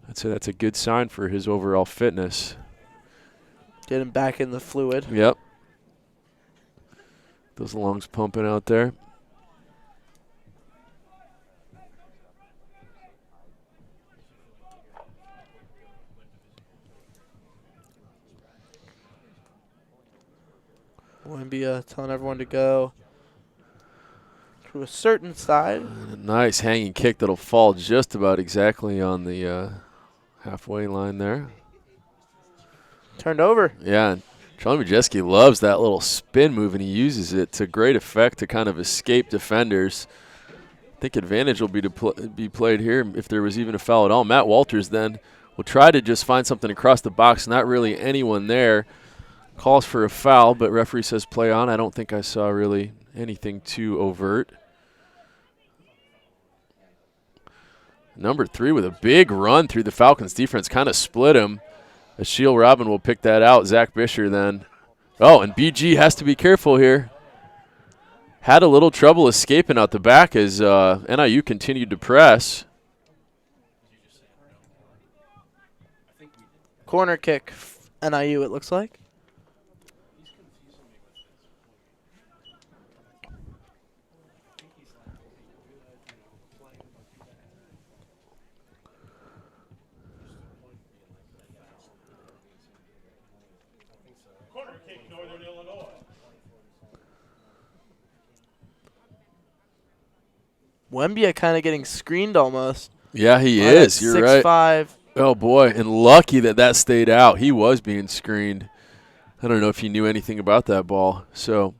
that's a good sign for his overall fitness. Get him back in the fluid. Yep. Those lungs pumping out there. Wembia telling everyone to go to a certain side. A nice hanging kick that'll fall just about exactly on the halfway line there. Turned over. Yeah. Charlie Majeski loves that little spin move, and he uses it to great effect to kind of escape defenders. I think advantage will be played here if there was even a foul at all. Matt Walters then will try to just find something across the box. Not really anyone there. Calls for a foul, but referee says play on. I don't think I saw really anything too overt. Number 3 with a big run through the Falcons defense, kind of split him. Ashiel Robin will pick that out. Zach Bisher then. Oh, and BG has to be careful here. Had a little trouble escaping out the back as NIU continued to press. Corner kick, NIU, it looks like. Wembia kind of getting screened almost. Yeah, he is. You're right. 6'5". Oh, boy, and lucky that stayed out. He was being screened. I don't know if he knew anything about that ball. So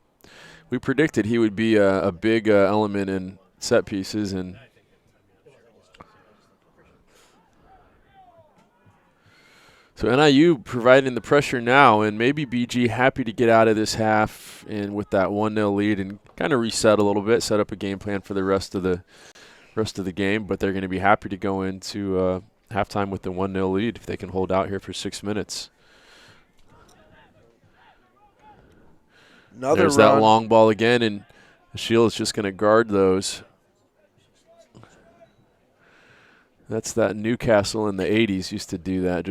we predicted he would be a big element in set pieces. And so NIU providing the pressure now, and maybe BG happy to get out of this half and with that 1-0 lead and kind of reset a little bit, set up a game plan for the rest of the game. But they're going to be happy to go into halftime with the 1-0 lead if they can hold out here for 6 minutes. There's that long ball again, and Ashiel is just going to guard those. That's that Newcastle in the 80s used to do that.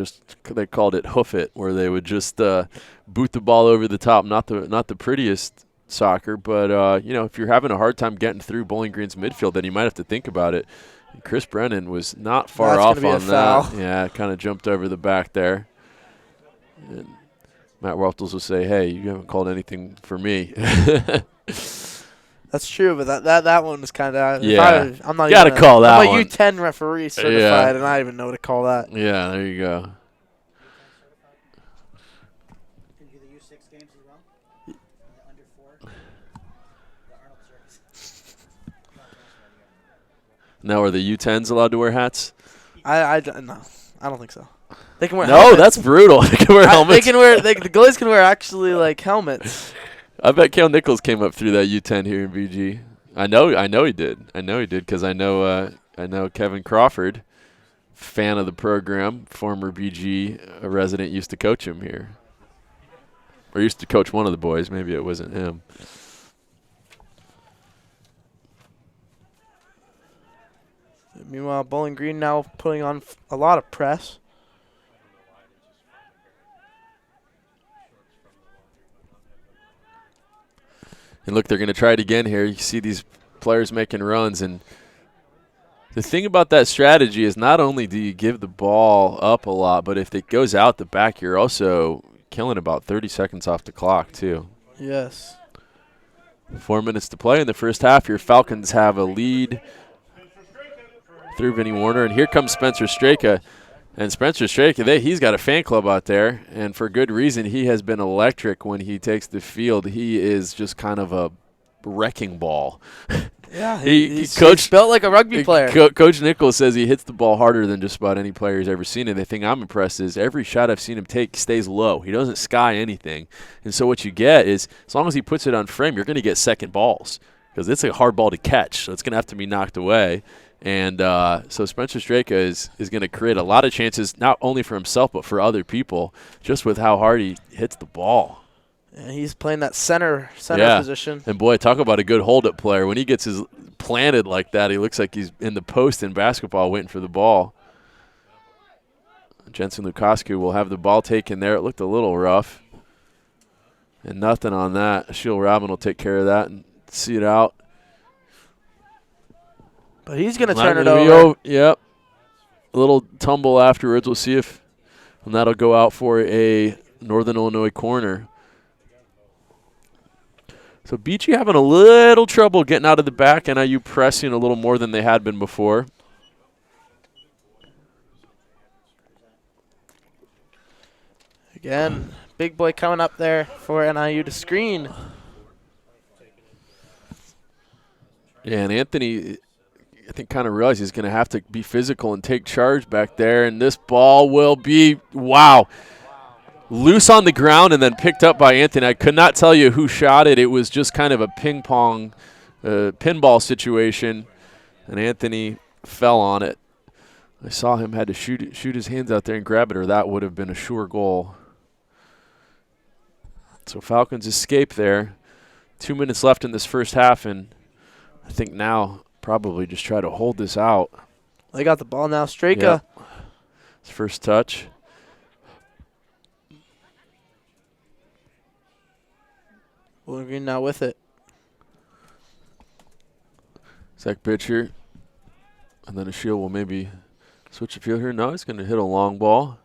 They called it hoof it, where they would just boot the ball over the top. Not the prettiest soccer, but if you're having a hard time getting through Bowling Green's midfield, then you might have to think about it. And Chris Brennan was not far off on that. Yeah, kind of jumped over the back there. And Matt Walters will say, "Hey, you haven't called anything for me." That's true, but that one was kind of. Yeah, I'm not. Gotta call that I'm one. a U10 referee certified, and I don't even know what to call that. Yeah, there you go. Can you do the U6 games as well? The under 4? The Arnold Circus. Now, are the U10s allowed to wear hats? No, I don't think so. They can wear. No, helmets. that's brutal. They can wear helmets. They can wear. The goalies can wear actually like helmets. I bet Cale Nichols came up through that U10 here in BG. I know he did. I know he did because I know Kevin Crawford, fan of the program, former BG resident, used to coach him here. Or used to coach one of the boys. Maybe it wasn't him. Meanwhile, Bowling Green now putting on a lot of press. And look, they're going to try it again here. You see these players making runs. And the thing about that strategy is not only do you give the ball up a lot, but if it goes out the back, you're also killing about 30 seconds off the clock, too. Yes. 4 minutes to play in the first half. Your Falcons have a lead through Vinny Warner. And here comes Spencer Straker. And Spencer Straker, he's got a fan club out there, and for good reason. He has been electric when he takes the field. He is just kind of a wrecking ball. Yeah, he's built like a rugby player. Coach Nichols says he hits the ball harder than just about any player he's ever seen. And the thing I'm impressed is every shot I've seen him take stays low. He doesn't sky anything. And so what you get is, as long as he puts it on frame, you're going to get second balls because it's a hard ball to catch. So it's going to have to be knocked away. And so Spencer Straker is going to create a lot of chances, not only for himself but for other people, just with how hard he hits the ball. And he's playing that center position. And, boy, talk about a good hold-up player. When he gets his planted like that, he looks like he's in the post in basketball waiting for the ball. Jensen Lukasku will have the ball taken there. It looked a little rough. And nothing on that. Ashiel Robin will take care of that and see it out. But he's going to turn it over. Yep. A little tumble afterwards. We'll see if that'll go out for a Northern Illinois corner. So BG having a little trouble getting out of the back. NIU pressing a little more than they had been before. Again, Big boy coming up there for NIU to screen. Yeah, and Anthony, I think, kind of realized he's going to have to be physical and take charge back there. And this ball will be, wow, loose on the ground and then picked up by Anthony. I could not tell you who shot it. It was just kind of a ping pong pinball situation, and Anthony fell on it. I saw him had to shoot his hands out there and grab it, or that would have been a sure goal. So Falcons escape there. 2 minutes left in this first half, and I think now probably just try to hold this out. They got the ball now. Straker. Yep. His first touch. Bowling Green now with it. Zach Bitcher. And then Ashiel will maybe switch the field here. No, he's going to hit a long ball.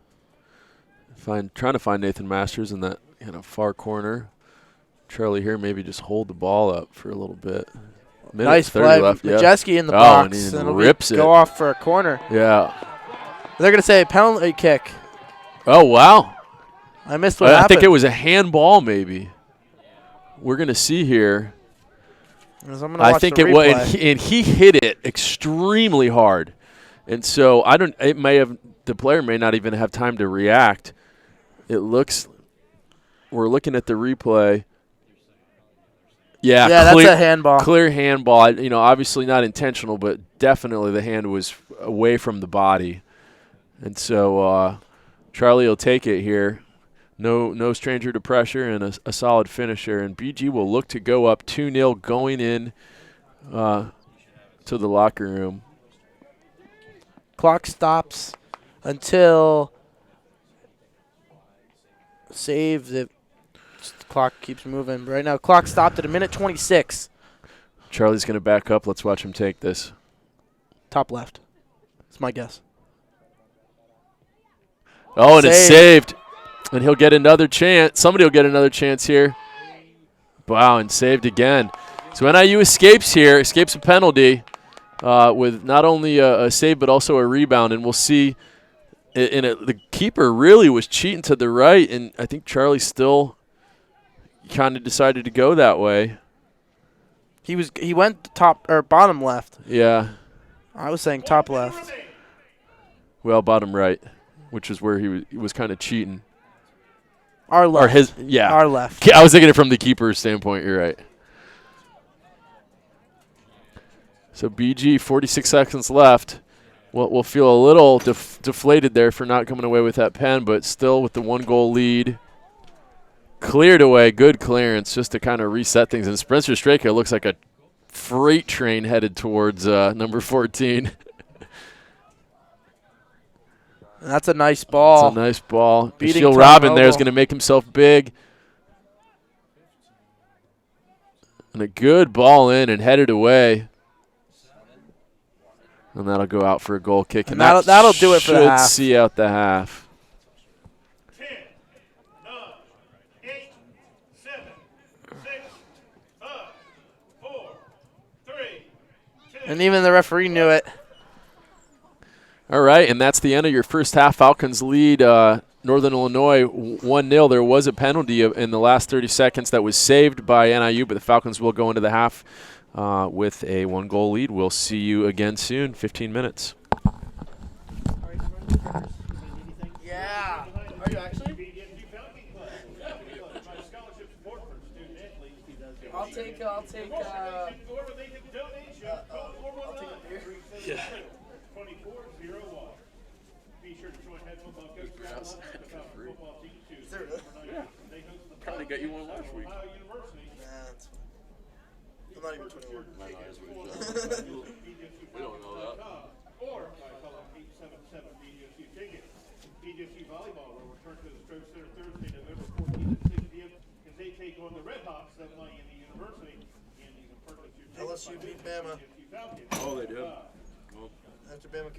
Trying to find Nathan Masters in that far corner. Charlie here maybe just hold the ball up for a little bit. Nice 30 play. left. Majeski in the And box. he and rips it. Go off for a corner. Yeah. They're going to say penalty kick. Oh, wow. I missed what happened. I think it was a handball maybe. We're going to see here. I think it was, and he hit it extremely hard. And so the player may not even have time to react. We're looking at the replay. Yeah, that's a handball. Clear handball. Obviously not intentional, but definitely the hand was away from the body. And so Charlie will take it here. No stranger to pressure and a solid finisher. And BG will look to go up 2-0 going in to the locker room. Clock stops until saves it. The clock keeps moving. Right now, clock stopped at 1:26. Charlie's going to back up. Let's watch him take this. Top left. That's my guess. Oh, and it's saved. And he'll get another chance. Somebody will get another chance here. Wow, and saved again. So NIU escapes a penalty with not only a save but also a rebound. And we'll see. The keeper really was cheating to the right, and I think Charlie still kind of decided to go that way. He went top or bottom left. Yeah. I was saying top left. Well, bottom right, which is where he was kind of cheating. Our left. Our left. I was thinking it from the keeper's standpoint. You're right. So BG, 46 seconds left. We'll feel a little deflated there for not coming away with that pen, but still with the 1-goal lead. Cleared away, good clearance just to kind of reset things. And Spencer Straker looks like a freight train headed towards number 14. That's a nice ball. That's a nice ball. Beating Ashiel Robin there is going to make himself big. And a good ball in and headed away. And that'll go out for a goal kick. And that'll do it for the half. Should see out the half. 10, 9, 8, 7, 6, 5, 4, 3, 2. And even the referee knew it. All right, and that's the end of your first half. Falcons lead Northern Illinois 1-0. There was a penalty in the last 30 seconds that was saved by NIU, but the Falcons will go into the half with a 1-goal lead. We'll see you again soon, 15 minutes. Yeah. Are you actually? I'll take a beer. Yeah. 24-01. Be sure to join head football coach Travis football team Tuesday. Yeah. Probably got you one last week. Ohio University. I'm not even 21. We don't know that. Or call up 877 BGSU ticket. BGSU volleyball will return to the Stroke Center Thursday, November 14th at 6 p.m. as they take on the Red Hawks of Miami University. And you can purchase your ticket. LSU beat Bama. Oh, they did. After Bama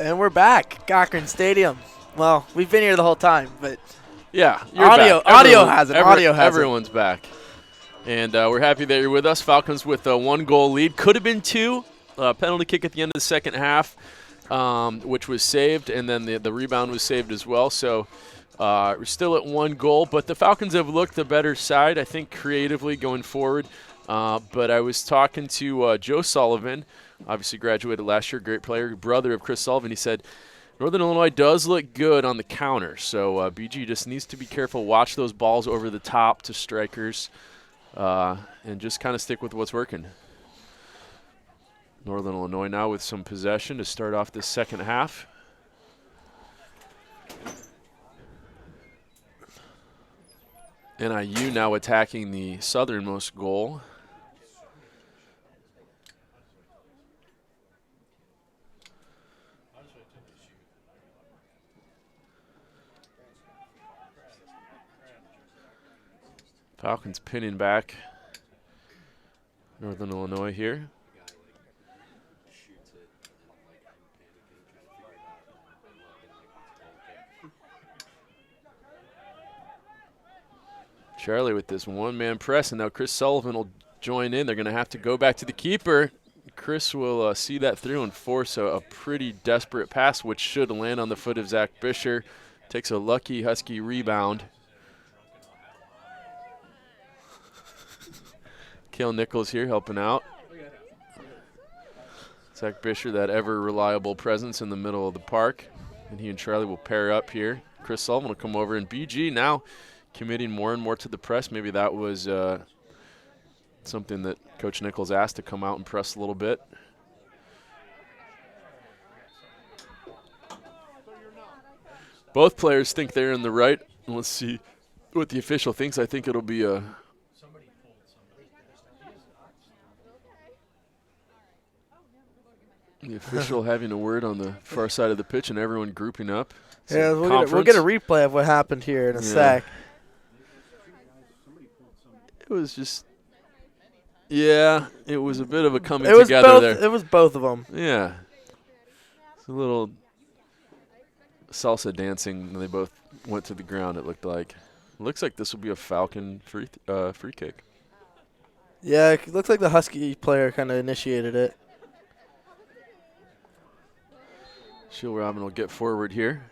And we're back, Cochran Stadium. Well, we've been here the whole time, but Yeah, you're audio back. hasn't. Audio hasn't. Everyone's back. And we're happy that you're with us. Falcons with a 1-goal lead. Could have been 2. Penalty kick at the end of the second half, which was saved, and then the rebound was saved as well. So we're still at 1 goal, but the Falcons have looked the better side, I think, creatively going forward. But I was talking to Joe Sullivan, obviously graduated last year, great player, brother of Chris Sullivan. He said Northern Illinois does look good on the counter, so BG just needs to be careful, watch those balls over the top to strikers, and just kind of stick with what's working. Northern Illinois now with some possession to start off this second half. NIU now attacking the southernmost goal. Falcons pinning back Northern Illinois here. Charlie with this one-man press, and now Chris Sullivan will join in. They're going to have to go back to the keeper. Chris will see that through and force a pretty desperate pass, which should land on the foot of Zach Bisher. Takes a lucky Husky rebound. Kale Nichols here helping out. Zach Bisher, that ever-reliable presence in the middle of the park. And he and Charlie will pair up here. Chris Sullivan will come over, and BG now committing more and more to the press. Maybe that was something that Coach Nichols asked to come out and press a little bit. Both players think they're in the right. Let's see what the official thinks. I think it'll be a the official having a word on the far side of the pitch and everyone grouping up. Yeah, we'll get a replay of what happened here in a sec. It was just, yeah, it was a bit of a coming together there. It was both of them. Yeah. It's a little salsa dancing when they both went to the ground, it looked like. It looks like this will be a Falcon free kick. Yeah, it looks like the Husky player kind of initiated it. Shield Robin will get forward here.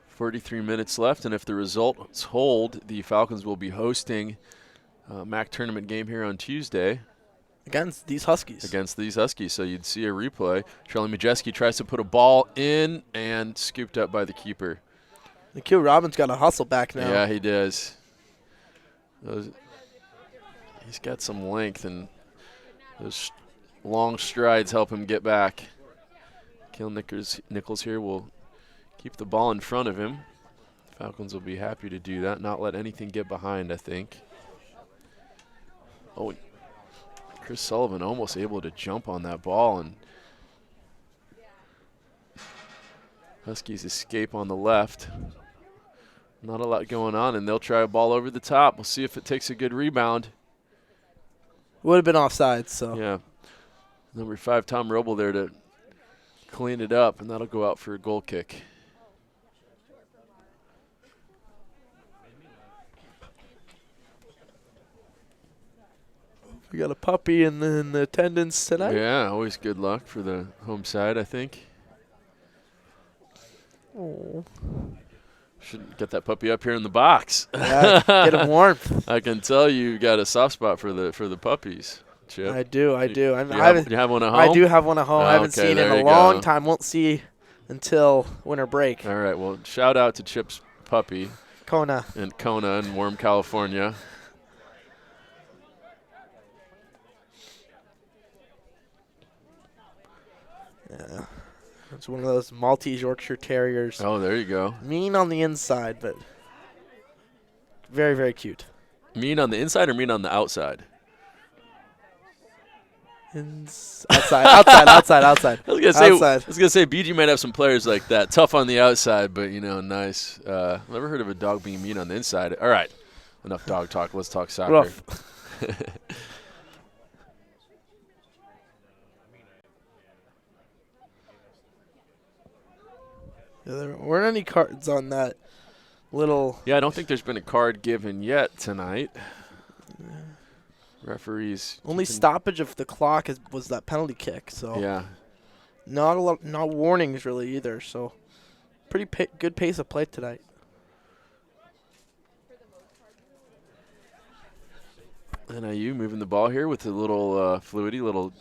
43 minutes left, and if the results hold, the Falcons will be hosting a MAC tournament game here on Tuesday. Against these Huskies. So you'd see a replay. Charlie Majeski tries to put a ball in and scooped up by the keeper. Nikhil Robbins got a hustle back now. Yeah, he does. He's got some length, and those long strides help him get back. Kale Nichols here will keep the ball in front of him. Falcons will be happy to do that, not let anything get behind, I think. Oh, Chris Sullivan almost able to jump on that ball, and Huskies escape on the left. Not a lot going on, and they'll try a ball over the top. We'll see if it takes a good rebound. Would have been offside, so. Yeah. Number 5, Tom Roble there to clean it up, and that'll go out for a goal kick. We got a puppy in the attendance tonight. Yeah, always good luck for the home side, I think. Oh. Should get that puppy up here in the box. Yeah, get him warmth. I can tell you got a soft spot for the puppies, Chip. I do. You have one at home? I do have one at home. Oh, I haven't okay, seen it in there a you long go. time. Won't see until winter break. All right, well, shout out to Chip's puppy Kona. in Kona in warm California. Yeah. It's one of those Maltese Yorkshire Terriers. Oh, there you go. Mean on the inside, but very, very cute. Mean on the inside or mean on the outside? Outside. I was gonna say BG might have some players like that, tough on the outside, but nice. Never heard of a dog being mean on the inside. All right, enough dog talk. Let's talk soccer. Rough. Yeah, there weren't any cards on that little. Yeah, I don't think there's been a card given yet tonight. Referees. Only keeping- stoppage of the clock was that penalty kick. So Yeah. not a lot, no warnings really either. So pretty good pace of play tonight. NIU moving the ball here with a little fluidity, little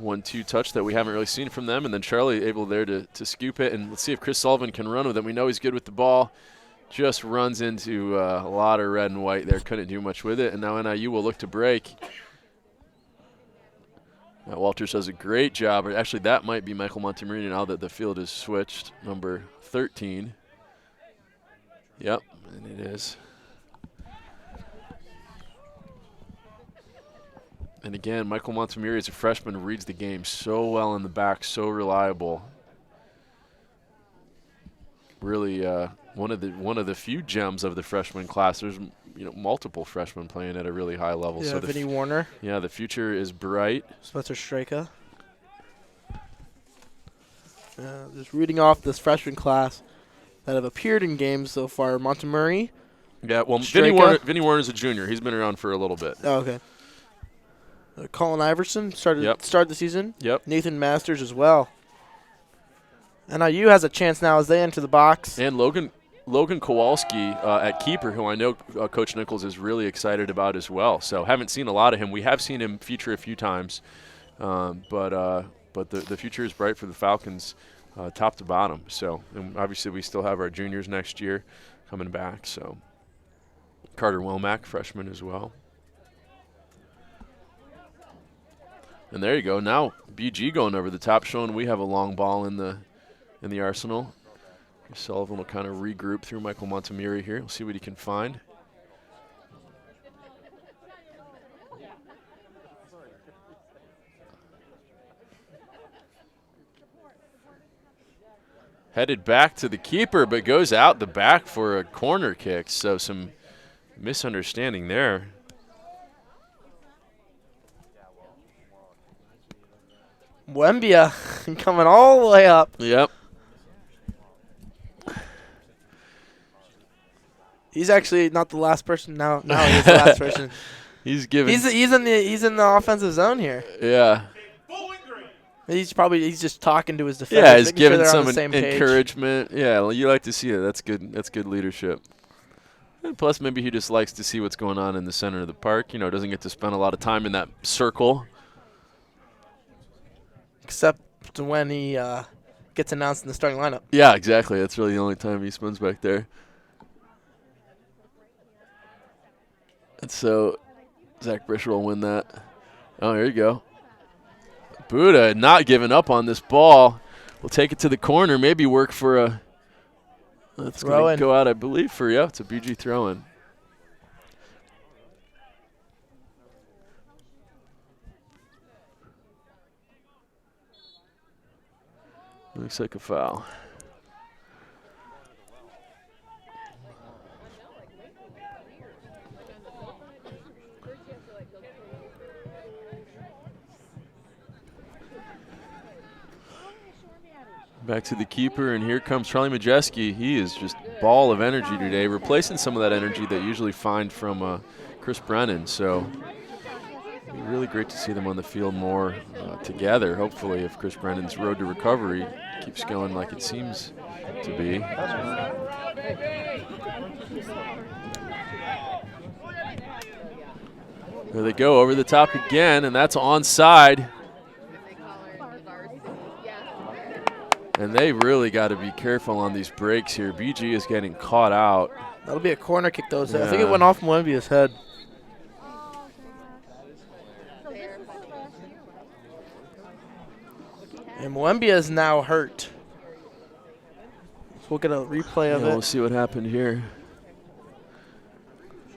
1-2 touch that we haven't really seen from them. And then Charlie able there to scoop it. And let's see if Chris Sullivan can run with it. We know he's good with the ball. Just runs into a lot of red and white there. Couldn't do much with it. And now NIU will look to break. Walters does a great job. Actually, that might be Michael Montemarino now that the field is switched. Number 13. Yep, and it is. And again, Michael Montemurri as a freshman reads the game so well in the back, so reliable. Really one of the few gems of the freshman class. There's multiple freshmen playing at a really high level. Yeah, So Vinny Warner. Yeah, the future is bright. Spencer Straker. Just reading off this freshman class that have appeared in games so far. Montemurri. Yeah, well, Straker. Vinny Warner's a junior. He's been around for a little bit. Oh, okay. Colin Iverson started the season. Yep. Nathan Masters as well. NIU has a chance now as they enter the box. And Logan Kowalski at keeper, who I know Coach Nichols is really excited about as well. So haven't seen a lot of him. We have seen him feature a few times, but the future is bright for the Falcons, top to bottom. So and obviously we still have our juniors next year coming back. So Carter Womack, freshman as well. And there you go. Now BG going over the top, showing we have a long ball in the arsenal. Sullivan will kind of regroup through Michael Montemurri here. We'll see what he can find. Headed back to the keeper, but goes out the back for a corner kick. So some misunderstanding there. Wembia coming all the way up. Yep. He's actually not the last person now. Now he's the last person. He's giving. He's in the offensive zone here. Yeah. He's just talking to his defenders. Yeah, he's making giving sure they're on some the same page. encouragement. Yeah, well, you like to see it. That's good. That's good leadership. And plus, maybe he just likes to see what's going on in the center of the park. Doesn't get to spend a lot of time in that circle. Except when he gets announced in the starting lineup. Yeah, exactly. That's really the only time he spends back there. And so Zach Brisher will win that. Oh, there you go. Buddha not giving up on this ball. We'll take it to the corner, maybe work for a – that's going to go out, I believe, for, it's a BG throw-in. Looks like a foul. Back to the keeper, and here comes Charlie Majeski. He is just ball of energy today, replacing some of that energy that you usually find from Chris Brennan. So really great to see them on the field more together. Hopefully, if Chris Brennan's road to recovery keeps going like it seems to be. There they go, over the top again, and that's onside. And they really got to be careful on these breaks here. BG is getting caught out. That'll be a corner kick, though. So Yeah. I think it went off Mwembia's head. And Mwembia is now hurt. So we'll get a replay of it. We'll see what happened here.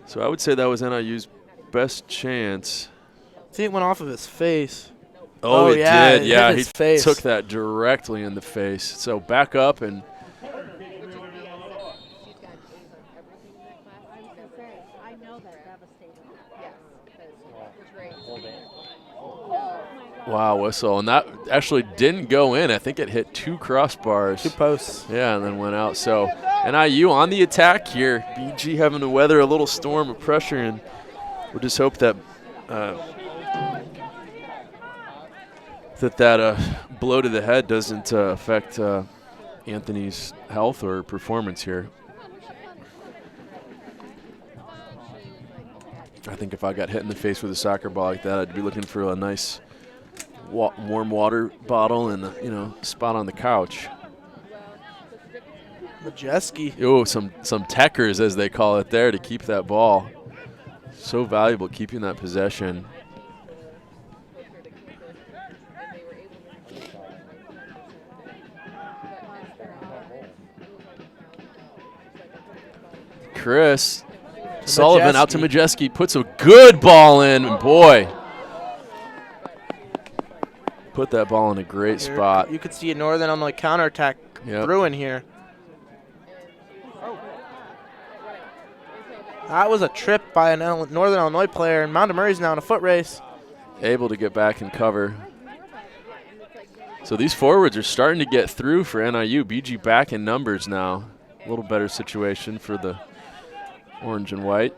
So I would say that was NIU's best chance. I think it went off of his face. Oh, it yeah, did. it Yeah, hit he his face. took that directly in the face. So back up and Wow, whistle. And that actually didn't go in. I think it hit 2 crossbars. 2 posts. Yeah, and then went out. So NIU on the attack here. BG having to weather a little storm of pressure, and we'll just hope that blow to the head doesn't affect Anthony's health or performance here. I think if I got hit in the face with a soccer ball like that, I'd be looking for a nice warm water bottle and spot on the couch. Majeski. Oh, some techers, as they call it there, to keep that ball. So valuable keeping that possession. Chris Sullivan out to Majeski, puts a good ball in, and boy, put that ball in a great spot. You could see a Northern Illinois counterattack brewing here. That was a trip by a Northern Illinois player, and Montgomery's now in a foot race. Able to get back and cover. So these forwards are starting to get through for NIU. BG back in numbers now. A little better situation for the orange and white.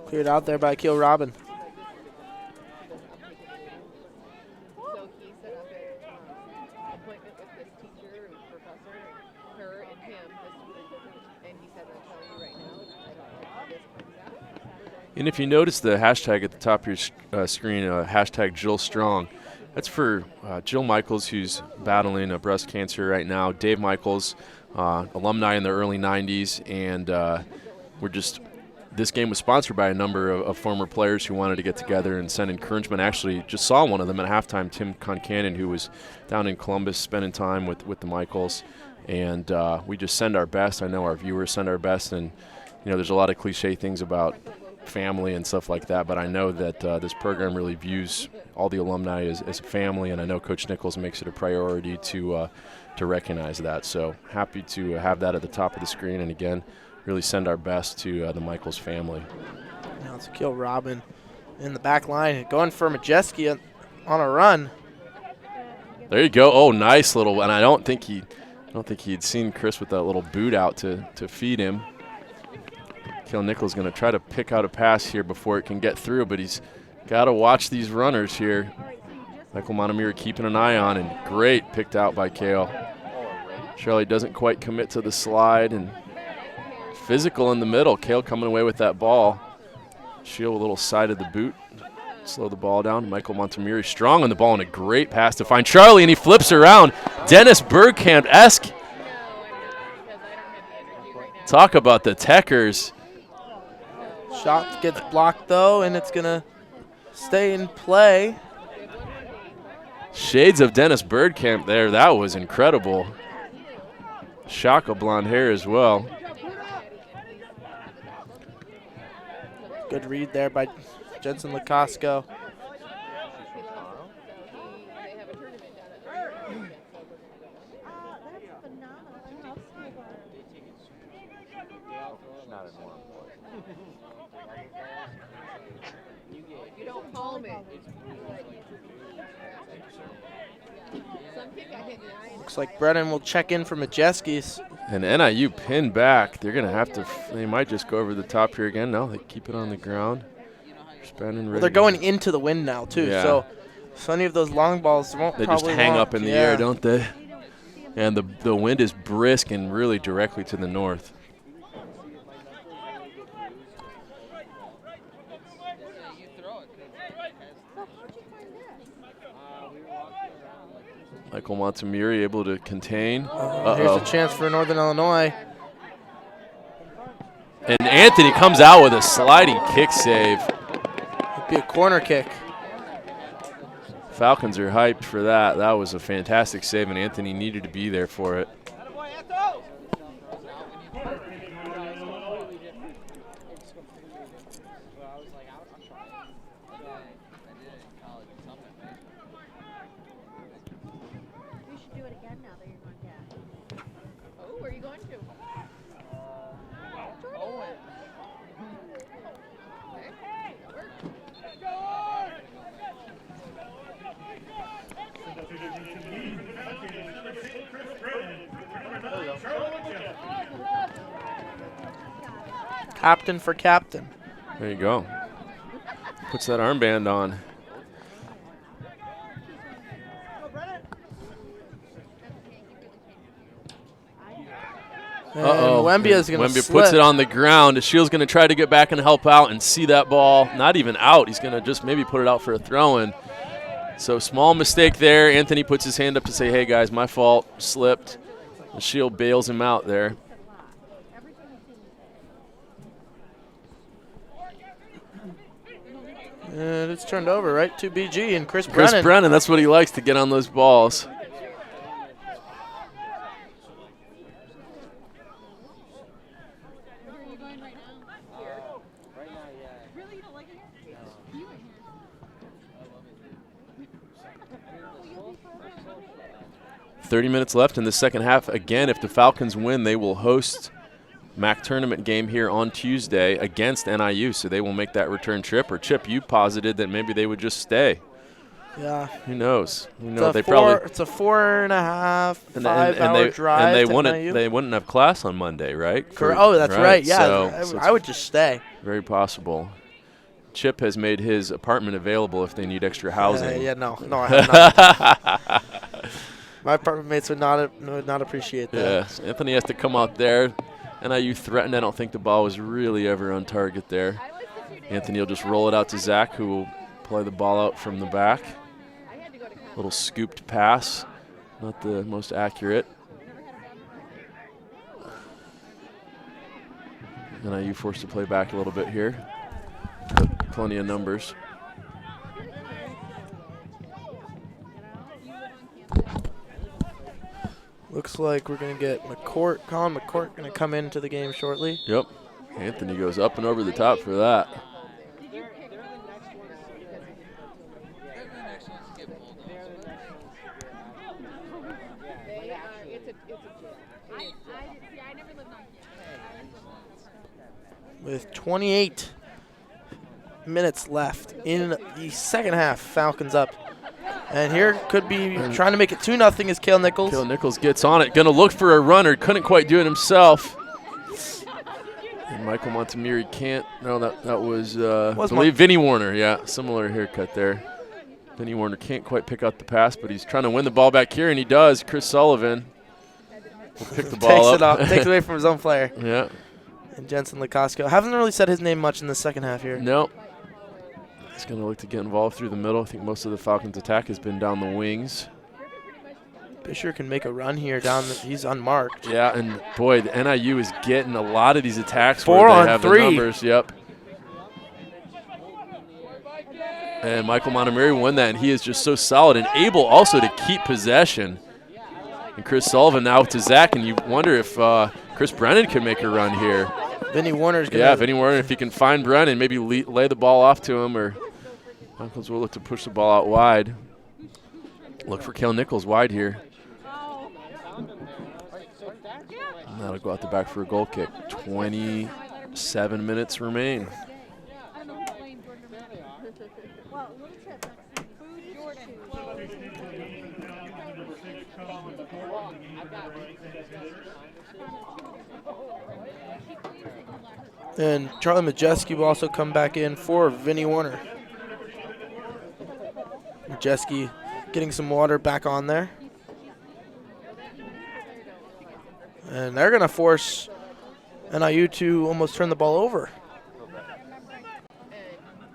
Cleared out there by Keel Robin. And if you notice the hashtag at the top of your screen, hashtag Jill Strong, that's for Jill Michaels, who's battling breast cancer right now. Dave Michaels, alumni in the early 90s, and this game was sponsored by a number of former players who wanted to get together and send encouragement. Actually, just saw one of them at halftime, Tim Concannon, who was down in Columbus spending time with the Michaels. And we just send our best. I know our viewers send our best, and there's a lot of cliche things about family and stuff like that, but I know that this program really views all the alumni as a family, and I know Coach Nichols makes it a priority to recognize that. So happy to have that at the top of the screen, and again, really send our best to the Michaels family. Now it's Keel Robin in the back line, going for Majeski on a run. There you go. Oh, nice little, and I don't think he'd seen Chris with that little boot out to feed him. Kale Nichols going to try to pick out a pass here before it can get through, but he's got to watch these runners here. Michael Montemir keeping an eye on, and great picked out by Kale. Shirley doesn't quite commit to the slide, and physical in the middle. Kale coming away with that ball. Shield a little side of the boot. Slow the ball down. Michael Montemir strong on the ball, and a great pass to find Charlie, and he flips around. Dennis Bergkamp-esque. Talk about the techers. Shot gets blocked, though, and it's going to stay in play. Shades of Dennis Bergkamp there. That was incredible. Shock of blonde hair as well. Good read there by Jensen Lacosco. Looks like Brennan will check in for Majeski's. And NIU pinned back. They're going to have to, they might just go over the top here again. No, they keep it on the ground. Well, they're going into the wind now, too. Yeah. So any of those long balls won't They probably just hang won't. up in the air, don't they? And the wind is brisk and really directly to the north. Michael Montemiri able to contain. Here's a chance for Northern Illinois. And Anthony comes out with a sliding kick save. It'd be a corner kick. Falcons are hyped for that. That was a fantastic save, and Anthony needed to be there for it. Captain for captain. There you go. Puts that armband on. Uh-oh. Wembia's going to Wembia slip. puts it on the ground. Shields going to try to get back and help out and see that ball. Not even out. He's going to just maybe put it out for a throw-in. So small mistake there. Anthony puts his hand up to say, hey, guys, my fault. Slipped. The Shield bails him out there. And it's turned over, right, to BG and Chris Chris Brennan. Brennan, that's what he likes, to get on those balls. Really, you don't like it here? You in here. 30 minutes left in the second half. Again, if the Falcons win, they will host MAC tournament game here on Tuesday against NIU, so they will make that return trip. Or Chip, you posited that maybe they would just stay. Yeah. Who knows? It's a 4.5, 5 hour drive. And they to wouldn't. NIU. They wouldn't have class on Monday, right? That's right. Yeah, So I would just stay. very possible. Chip has made his apartment available if they need extra housing. No, I have not. My apartment mates would not appreciate that. Yeah, so Anthony has to come out there. NIU threatened. I don't think the ball was really ever on target there. Anthony will just roll it out to Zach, who will play the ball out from the back. Little scooped pass, not the most accurate. NIU forced to play back a little bit here, but plenty of numbers. Looks like we're going to get Colin McCourt going to come into the game shortly. Yep. Anthony goes up and over the top for that. With 28 minutes left in the second half, Falcons up. And here could be trying to make it 2-0 is Cale Nichols. Cale Nichols gets on it, gonna look for a runner, couldn't quite do it himself. And Michael Montemiri can't. No, that was I believe Vinny Warner. Yeah, similar haircut there. Vinny Warner can't quite pick out the pass, but he's trying to win the ball back here, and he does. Chris Sullivan will pick the ball up. Takes it away from his own player. Yeah. And Jensen Lukasco haven't really said his name much in the second half here. No. He's going to look to get involved through the middle. I think most of the Falcons' attack has been down the wings. Fisher can make a run here down. He's unmarked. Yeah, and boy, the NIU is getting a lot of these attacks 4 where they on have 3. the numbers. Yep. And Michael Montemiri won that, and he is just so solid and able also to keep possession. And Chris Sullivan now to Zach, and you wonder if Chris Brennan can make a run here. Vinny Warner's going to. Yeah, Vinny Warner, if he can find Brennan, maybe lay the ball off to him, or Falcons will look to push the ball out wide. Look for Cale Nichols wide here. And that'll go out the back for a goal kick. 27 minutes remain. And Charlie Majeski will also come back in for Vinny Warner. Majeski getting some water back on there. And they're going to force NIU to almost turn the ball over.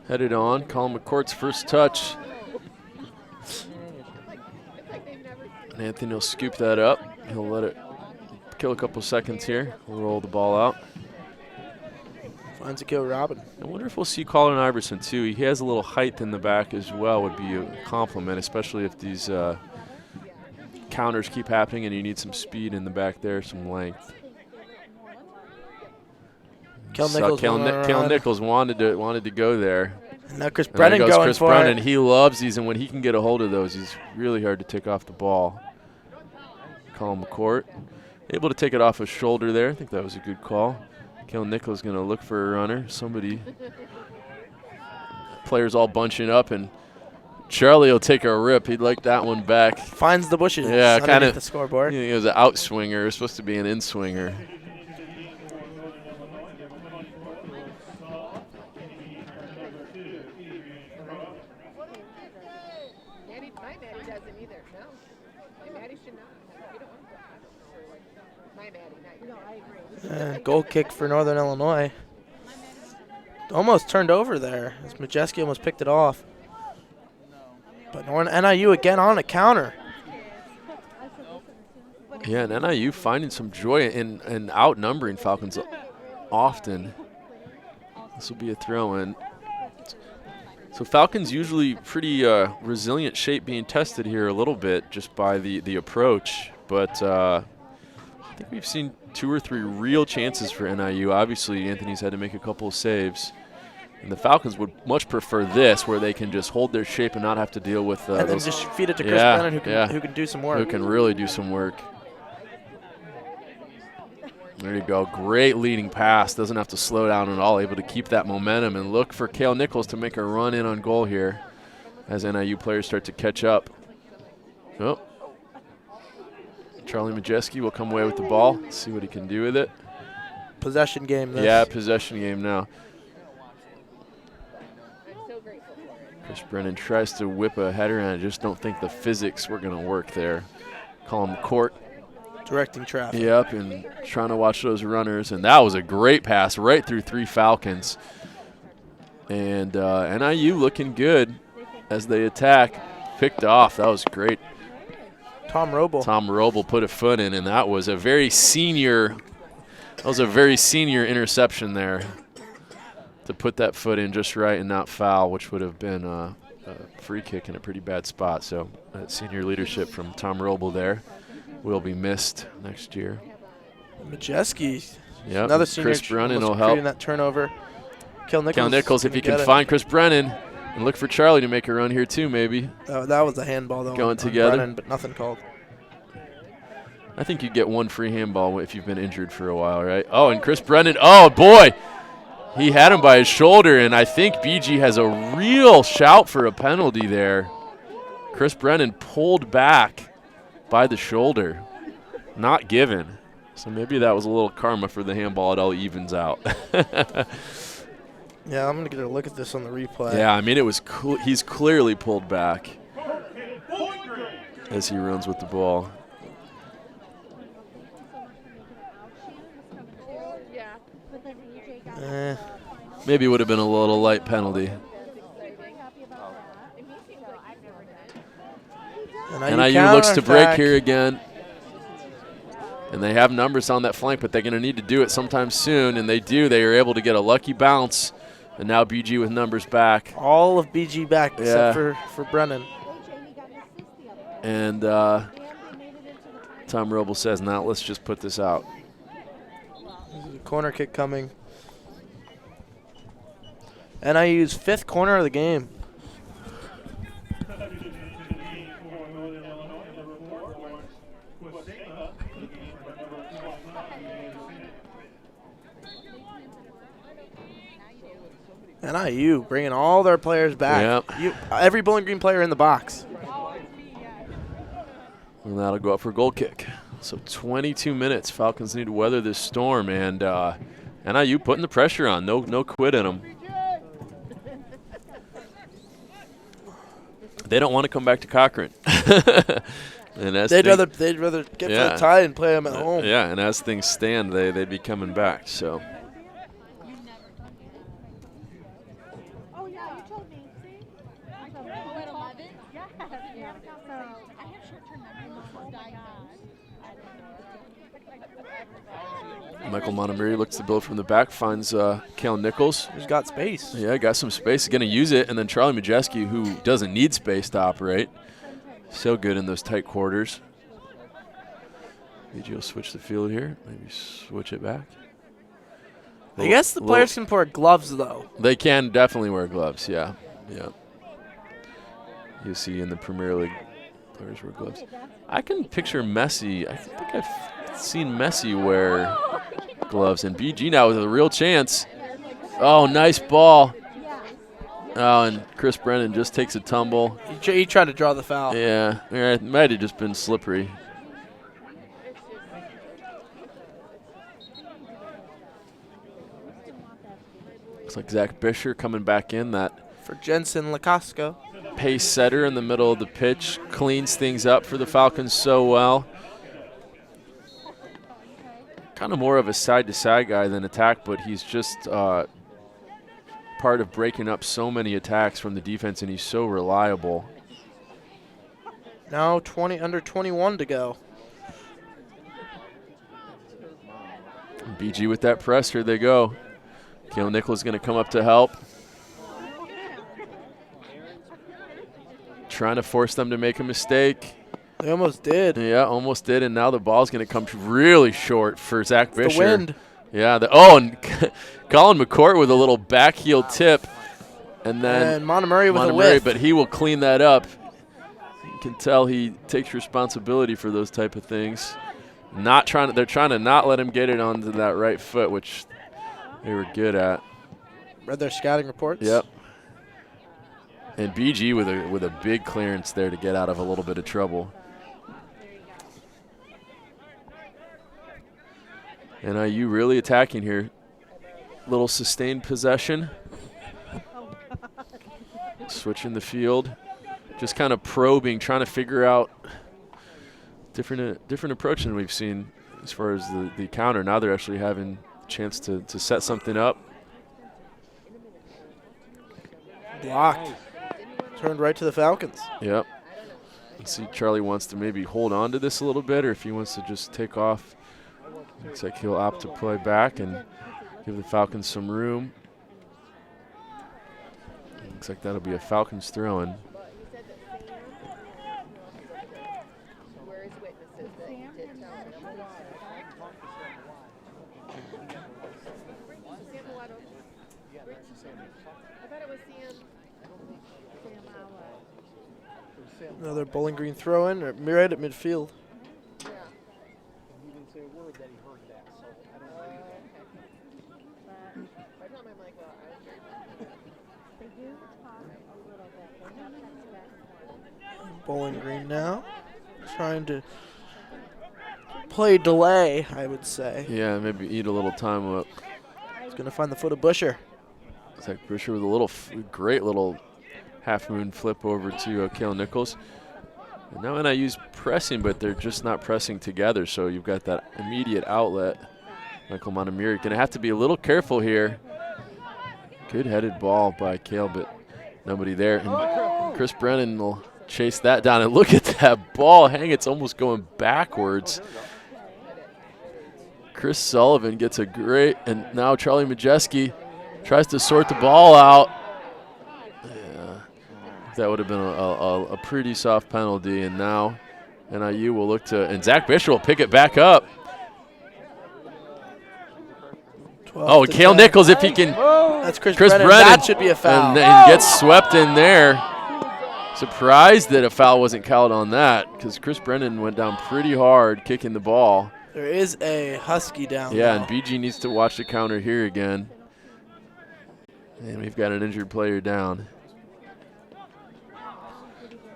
Headed on. Colin McCourt's first touch. And Anthony will scoop that up. He'll let it kill a couple seconds here. We'll roll the ball out. Finds a kill, Robin. I wonder if we'll see Colin Iverson too. He has a little height in the back as well. Would be a compliment, especially if these counters keep happening and you need some speed in the back there, some length. Cale Nichols wanted to go there. And now Chris Brennan going Chris for Brennan. it. He loves these, and when he can get a hold of those, he's really hard to take off the ball. Colin McCourt able to take it off his shoulder there. I think that was a good call. Kale Nichols going to look for a runner. Somebody, players all bunching up, and Charlie will take a rip. He'd like that one back. Finds the bushes. Yeah, kind of the scoreboard. He was an outswinger. It was supposed to be an in-swinger. My Maddie doesn't either. No, my Maddie should not. We don't want that. My Maddie, not your. No, I agree. Goal kick for Northern Illinois. Almost turned over there as Majeski almost picked it off. But NIU again on a counter. Yeah, and NIU finding some joy in outnumbering Falcons often. This will be a throw-in. So Falcons usually pretty resilient shape being tested here a little bit just by the approach. But I think we've seen 2 or 3 real chances for NIU. Obviously, Anthony's had to make a couple of saves. And the Falcons would much prefer this, where they can just hold their shape and not have to deal with and then those. just feed it to Chris Brennan, who can do some work. Who can really do some work. There you go. Great leading pass. Doesn't have to slow down at all. Able to keep that momentum and look for Kale Nichols to make a run in on goal here as NIU players start to catch up. Oh. Charlie Majeski will come away with the ball. See what he can do with it. Possession game. This. Yeah, possession game now. Chris Brennan tries to whip a header, and I just don't think the physics were going to work there. Call him court. Directing traffic. Yep, and trying to watch those runners. And that was a great pass right through 3 Falcons. And NIU looking good as they attack. Picked off. That was great. Tom Roble put a foot in, and that was a very senior interception there to put that foot in just right and not foul, which would have been a free kick in a pretty bad spot. So that senior leadership from Tom Roble there will be missed next year. Majeski. Yep. Another senior. Chris Brennan will creating help. That turnover. Kale Nichols, if you can find Chris Brennan and look for Charlie to make a run here too, maybe. That was a handball though. Going together. Brennan, but nothing called. I think you get 1 free handball if you've been injured for a while, right? Oh, and Chris Brennan. Oh boy, he had him by his shoulder, and I think BG has a real shout for a penalty there. Chris Brennan pulled back by the shoulder, not given. So maybe that was a little karma for the handball. It all evens out. Yeah, I'm going to get a look at this on the replay. Yeah, I mean, it was he's clearly pulled back as he runs with the ball. Maybe it would have been a little light penalty. NIU looks to break here again. And they have numbers on that flank, but they're going to need to do it sometime soon, and they do. They are able to get a lucky bounce, and now BG with numbers back. All of BG back except for Brennan. And Tom Roble says, now let's just put this out. There's a corner kick coming. NIU's 5th corner of the game. NIU bringing all their players back. Yep. Every Bowling Green player in the box. And that'll go up for a goal kick. So 22 minutes. Falcons need to weather this storm, and NIU putting the pressure on. No quit in them. They don't want to come back to Cochrane. And they'd rather get for the tie and play them at home. Yeah, and as things stand, they'd be coming back. So. Oh yeah, you told me. See? I told you. At 11? Yeah. So I have short-term memory loss. Michael Montgomery looks to build from the back, finds Kale Nichols. He's got space. Yeah, got some space. He's going to use it. And then Charlie Majeski, who doesn't need space to operate. So good in those tight quarters. BG will switch the field here. Maybe switch it back. I guess the players can wear gloves, though. They can definitely wear gloves, yeah. Yeah. You see in the Premier League, players wear gloves. I can picture Messi. I think I've seen Messi wear gloves. And BG now with a real chance. Oh, nice ball. Oh, and Chris Brennan just takes a tumble. He tried to draw the foul. Yeah, it might have just been slippery. Looks like Zach Bisher coming back in, that For Jensen Lacasco. pace setter in the middle of the pitch. Cleans things up for the Falcons so well. Kind of more of a side-to-side guy than attack, but he's just part of breaking up so many attacks from the defense, and he's so reliable. Now under 21 to go. BG with that press. Here they go. Kale Nichols going to come up to help. Trying to force them to make a mistake. They almost did. Yeah, almost did, and now the ball's going to come really short for Zach Bisher. The wind. Yeah. And Colin McCourt with a little back heel tip, and then Montgomery with a whiff. But he will clean that up. You can tell he takes responsibility for those type of things. They're trying to not let him get it onto that right foot, which they were good at. Read their scouting reports. Yep. And BG with a big clearance there to get out of a little bit of trouble. And IU really attacking here. Little sustained possession. Switching the field. Just kind of probing, trying to figure out different approach than we've seen as far as the counter. Now they're actually having a chance to set something up. Blocked. Turned right to the Falcons. Yep. Let's see, Charlie wants to maybe hold on to this a little bit, or if he wants to just take off. Looks like he'll opt to play back and give the Falcons some room. Looks like that'll be a Falcons throw-in. Another Bowling Green throw-in right at midfield. Bowling Green now trying to play delay, I would say. Yeah, maybe eat a little time up. He's going to find the foot of Busher. It's like Busher with a great little half-moon flip over to Kale Nichols. And now NIU's pressing, but they're just not pressing together, so you've got that immediate outlet. Michael Montemurri going to have to be a little careful here. Good headed ball by Kale, but nobody there. And Chris Brennan will chase that down. And look at that ball hang. It's almost going backwards. Chris Sullivan gets a great, and now Charlie Majeski tries to sort the ball out. Yeah, that would have been a pretty soft penalty, and now NIU will look to, and Zach Bisher will pick it back up. Oh, and Kale Nichols, if he can. That's Chris Brennan. That should be a foul. And gets swept in there. Surprised that a foul wasn't called on that, because Chris Brennan went down pretty hard kicking the ball. There is a Husky down. Yeah, now. and BG needs to watch the counter here again. And we've got an injured player down.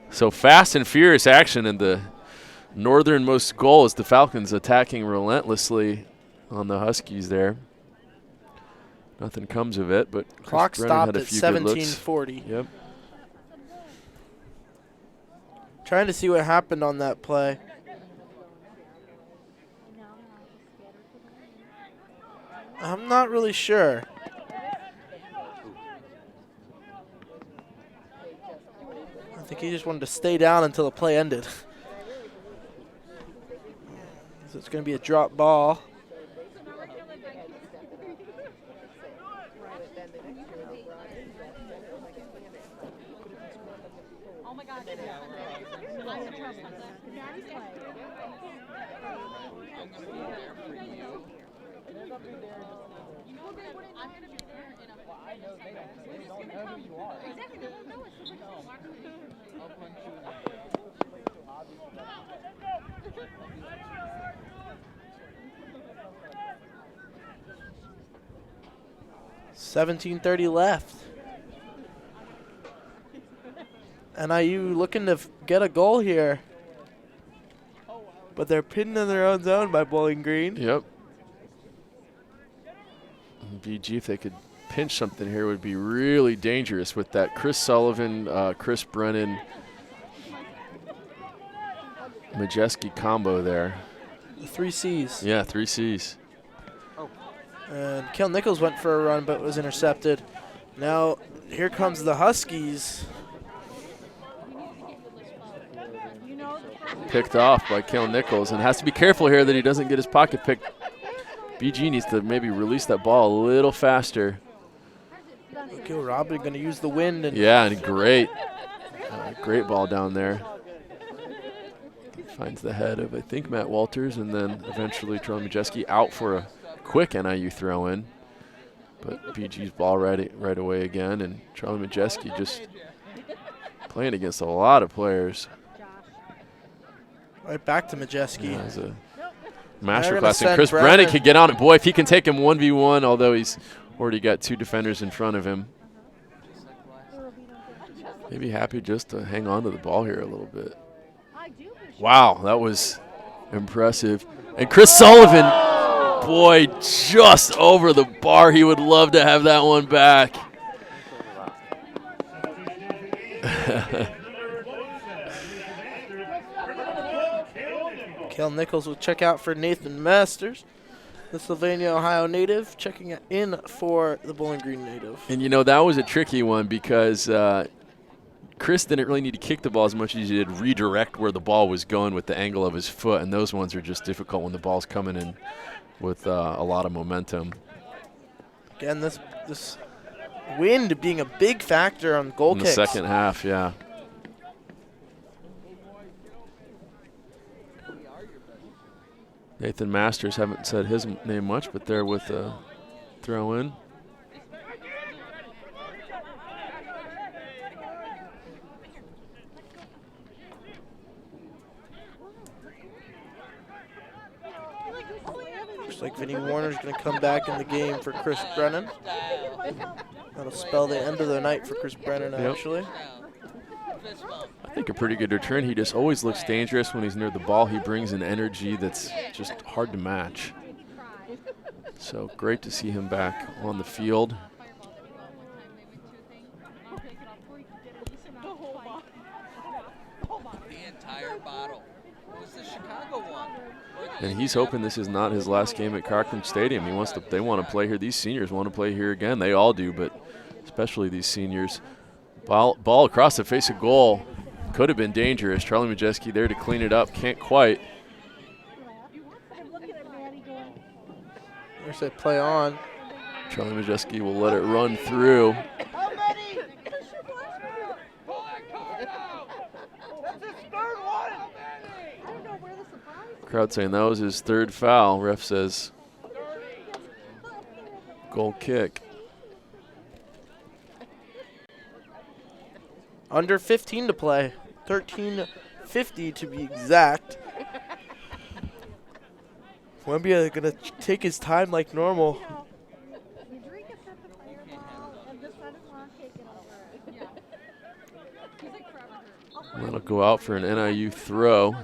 So fast and furious action, and the northernmost goal is the Falcons attacking relentlessly on the Huskies there. Nothing comes of it, but clock Chris Brennan stopped had a at few good looks. 17:40. Yep. Trying to see what happened on that play. I'm not really sure. I think he just wanted to stay down until the play ended. So it's going to be a drop ball. Oh my God. 17:30 left. NIU looking to get a goal here. But they're pinned in their own zone by Bowling Green. Yep. BG, if they could pinch something here, would be really dangerous with that Chris Sullivan, Chris Brennan, Majeski combo there. The 3 C's. Yeah, 3 C's. And Kale Nichols went for a run but was intercepted. Now here comes the Huskies. Picked off by Kale Nichols, and has to be careful here that he doesn't get his pocket picked. BG needs to maybe release that ball a little faster. Gil Robin going to use the wind. And yeah, and great ball down there. Finds the head of, I think, Matt Walters, and then eventually Charlie Majeski out for a quick NIU throw in. But BG's ball right away again, and Charlie Majeski just playing against a lot of players. Right back to Majeski. Yeah, it's a masterclass, and Chris Brennan could get on it. Boy, if he can take him 1v1, although he's already got 2 defenders in front of him. Maybe happy just to hang on to the ball here a little bit. Wow, that was impressive. And Chris Sullivan, boy, just over the bar. He would love to have that one back. Kale Nichols will check out for Nathan Masters, the Sylvania, Ohio native, checking in for the Bowling Green native. And, you know, that was a tricky one because Chris didn't really need to kick the ball as much as he did redirect where the ball was going with the angle of his foot, and those ones are just difficult when the ball's coming in with a lot of momentum. Again, this wind being a big factor on goal kicks. In the second half, yeah. Nathan Masters, haven't said his name much, but there with a throw in. Looks like Vinny Warner's going to come back in the game for Chris Brennan. That'll spell the end of the night for Chris Brennan, actually. I think a pretty good return. He just always looks dangerous when he's near the ball. He brings an energy that's just hard to match. So great to see him back on the field. The entire bottle. It was the Chicago one. And he's hoping this is not his last game at Cochran Stadium. They want to play here. These seniors want to play here again. They all do, but especially these seniors. Ball across the face of goal. Could have been dangerous. Charlie Majeski there to clean it up. Can't quite. There's that play on. Charlie Majeski will let it run through. Crowd saying that was his 3rd foul. Ref says goal kick. Under 15 to play. 13:50 to be exact. Wembia going to take his time like normal. That'll go out for an NIU throw.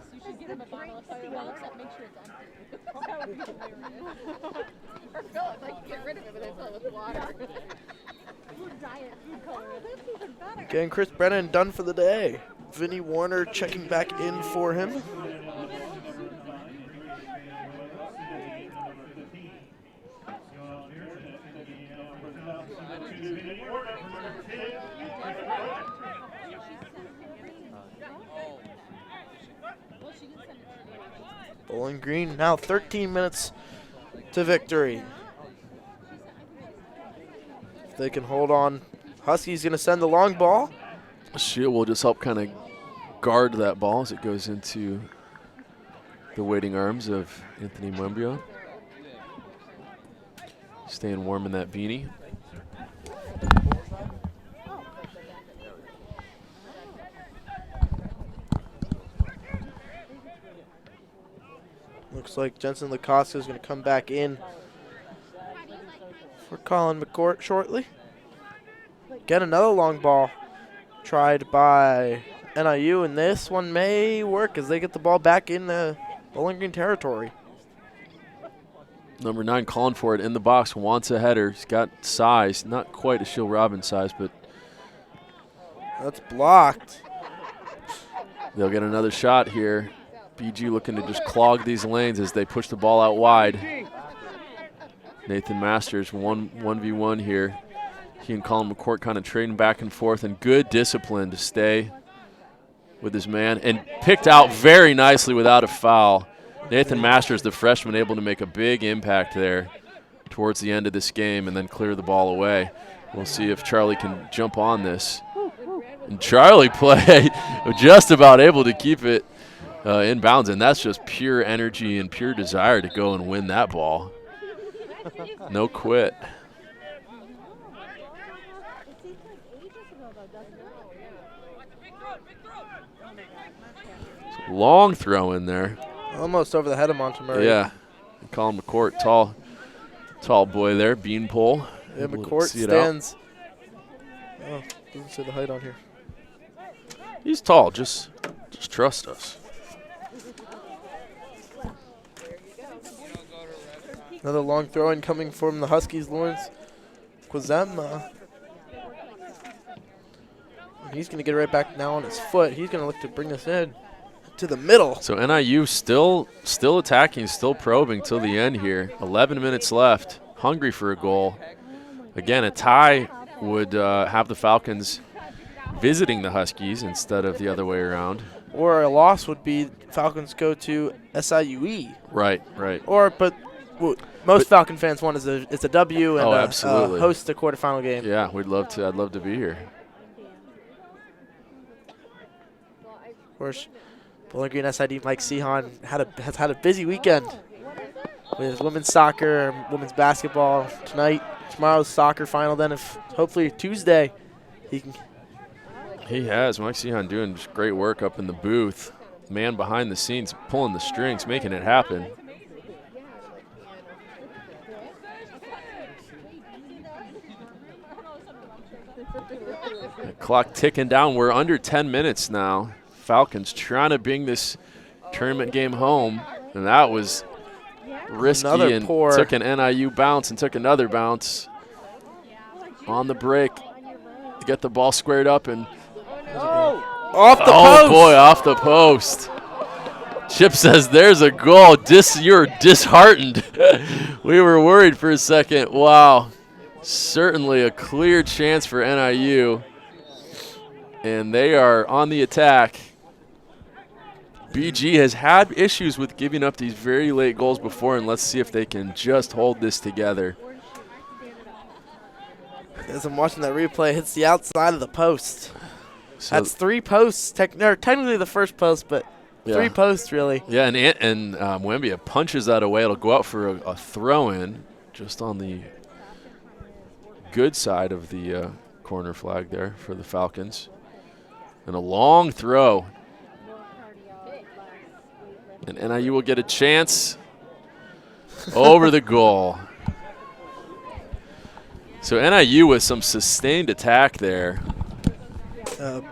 Getting Chris Brennan done for the day. Vinny Warner checking back in for him. Bowling Green now 13 minutes to victory. If they can hold on, Huskies going to send the long ball. Shield will just help kind of guard that ball as it goes into the waiting arms of Anthony Mwembia. Staying warm in that beanie. Looks like Jensen Lacosta is going to come back in for Colin McCourt shortly. Get another long ball tried by NIU, and this one may work as they get the ball back in the Bowling Green territory. Number 9 calling for it in the box, wants a header. He's got size, not quite a Shield Robbins size, but that's blocked. they'll get another shot here. BG looking to just clog these lanes as they push the ball out wide. Nathan Masters 1v1 here. He and Colin McCourt kind of trading back and forth, and good discipline to stay with his man, and picked out very nicely without a foul. Nathan Masters, the freshman, able to make a big impact there towards the end of this game and then clear the ball away. We'll see if Charlie can jump on this. And Charlie played just about able to keep it in bounds, and that's just pure energy and pure desire to go and win that ball. No quit. Long throw in there. Almost over the head of Montgomery. Yeah. And Colin McCourt, tall boy there, beanpole. Yeah, McCourt stands. Oh, doesn't say the height on here. He's tall. Just trust us. Another long throw in coming from the Huskies, Lawrence Quazema. He's going to get right back now on his foot. He's going to look to bring this in to the middle. So NIU still attacking, still probing till the end here. 11 minutes left. Hungry for a goal. Again, a tie would have the Falcons visiting the Huskies instead of the other way around. Or a loss would be Falcons go to SIUE. Right. But most Falcon fans want is it's a W and absolutely. Host a quarterfinal game. Yeah, I'd love to be here. Of course, Bowling Green SID Mike Sehan has had a busy weekend with women's soccer and women's basketball tonight. Tomorrow's soccer final. Then, if hopefully Tuesday, he can. He has. Mike Sehan doing just great work up in the booth. Man behind the scenes, pulling the strings, making it happen. The clock ticking down. We're under 10 minutes now. Falcons trying to bring this tournament game home, and that was risky and took an NIU bounce and took another bounce on the break to get the ball squared up and off the post. Oh boy, off the post. Chip says there's a goal. You're disheartened. We were worried for a second. Wow. Certainly a clear chance for NIU. And they are on the attack. BG has had issues with giving up these very late goals before, and let's see if they can just hold this together. As I'm watching that replay, hits the outside of the post. So that's 3 posts. Technically the first post, but 3 posts really. Yeah, and Mwembia punches that away. It'll go out for a throw-in just on the good side of the corner flag there for the Falcons. And a long throw. And NIU will get a chance over the goal. So NIU with some sustained attack there.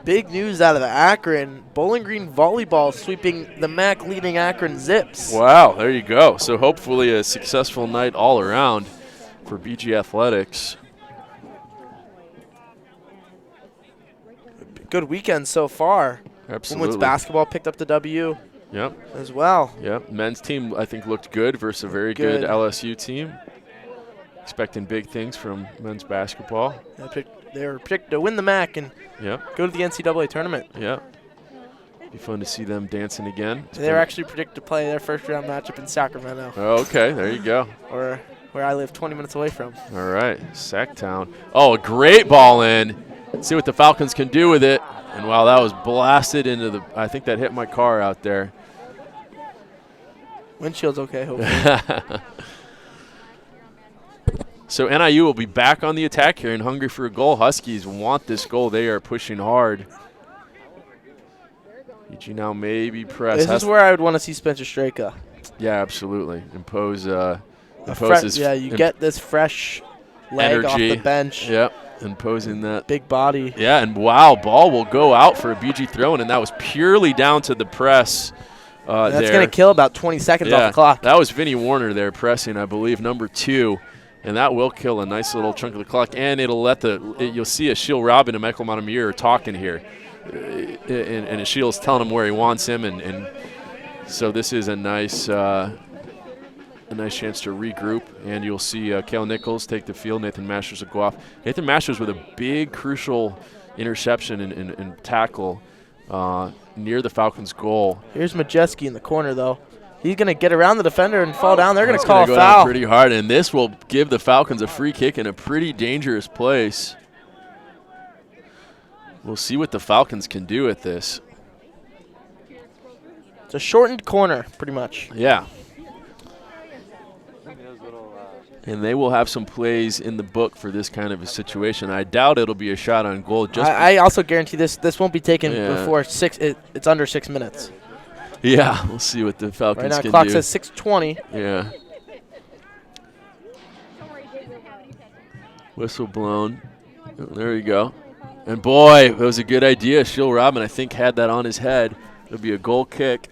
Big news out of Akron. Bowling Green volleyball sweeping the MAC leading Akron Zips. Wow, there you go. So hopefully a successful night all around for BG Athletics. Good weekend so far. Absolutely. Women's basketball picked up the W. Yep. As well. Yep. Men's team, I think, looked good versus a very good LSU team. Expecting big things from men's basketball. They were picked to win the MAC and go to the NCAA tournament. Yep. Be fun to see them dancing again. They were actually predicted to play their first round matchup in Sacramento. Oh, okay. There you go. Or where I live 20 minutes away from. All right. Sacktown. Oh, a great ball in. Let's see what the Falcons can do with it. And wow, that was blasted into the – I think that hit my car out there. Windshield's okay, hopefully. So NIU will be back on the attack here and hungry for a goal. Huskies want this goal. They are pushing hard. BG now maybe press. This is where I would want to see Spencer Straker. Yeah, absolutely. Impose you get this fresh leg off energy. the bench. Yep, imposing that. Big body. Yeah, and wow, ball will go out for a BG throw-in, and that was purely down to the press. That's going to kill about 20 seconds off the clock. That was Vinny Warner there pressing, I believe, number 2. And that will kill a nice little chunk of the clock. And it'll let you'll see Ashiel Robin and Michael Montemure are talking here. And Ashiel's telling him where he wants him. And so this is a nice chance to regroup. And you'll see Kale Nichols take the field. Nathan Masters will go off. Nathan Masters with a big, crucial interception and tackle near the Falcons' goal. Here's Majeski in the corner, though. He's going to get around the defender and fall down. They're going to It's call gonna a go down foul. pretty hard, and this will give the Falcons a free kick in a pretty dangerous place. We'll see what the Falcons can do with this. It's a shortened corner, pretty much. Yeah. And they will have some plays in the book for this kind of a situation. I doubt it'll be a shot on goal. I also guarantee this won't be taken Yeah. before 6. It's under 6 minutes. Yeah, we'll see what the Falcons Right now, can clock do. says 6:20. Yeah. Whistle blown. Oh, there you go. And boy, that was a good idea. Ashiel Robin, I think, had that on his head. It'll be a goal kick.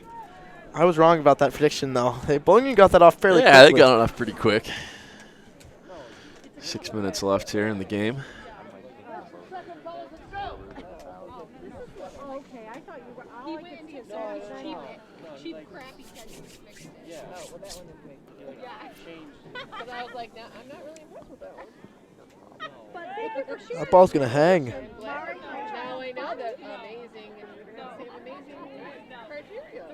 I was wrong about that prediction, though. Bowling Green got that off fairly quickly. Yeah, they got it off pretty quick. 6 minutes left here in the game. Okay, I thought you were. All I could see is cheap, crappy catches. Oh, well, that one is big. Yeah. But I was like, I'm not really impressed with that one. But thank you for sharing. That ball's going to hang. Now I know that amazing and same amazing criteria.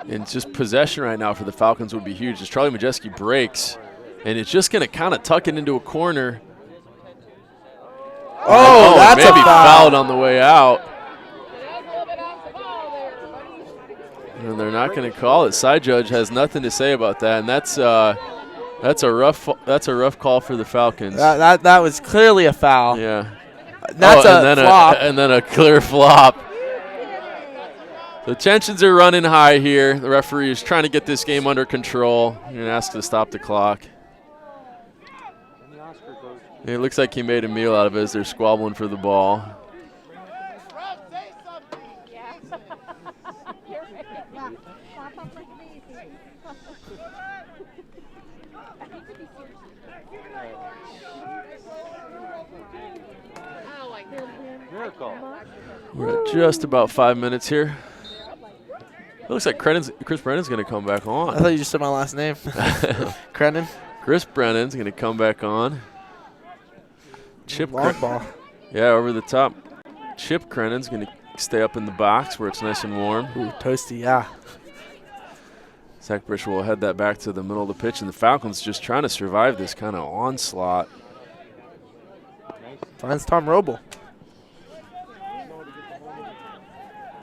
And just possession right now for the Falcons would be huge. As Charlie Majeski breaks, and it's just going to kind of tuck it into a corner. Oh, that's maybe a foul. fouled on the way out. And they're not going to call it. Side judge has nothing to say about that, and that's a rough call for the Falcons. That was clearly a foul. Yeah. That's and a flop. And then a clear flop. The tensions are running high here. The referee is trying to get this game under control. You're going to ask to stop the clock. It looks like he made a meal out of it as they're squabbling for the ball. We're at just about 5 minutes here. It looks like Chris Brennan's going to come back I on. thought you just said my last name. Crennan. Chris Brennan's going to come back on. Chip Long ball. Yeah, over the top. Chip Crennan's going to stay up in the box where it's nice and warm. Ooh, toasty, yeah. Zach Brisher will head that back to the middle of the pitch, and the Falcons just trying to survive this kind of onslaught. Finds Tom Roble.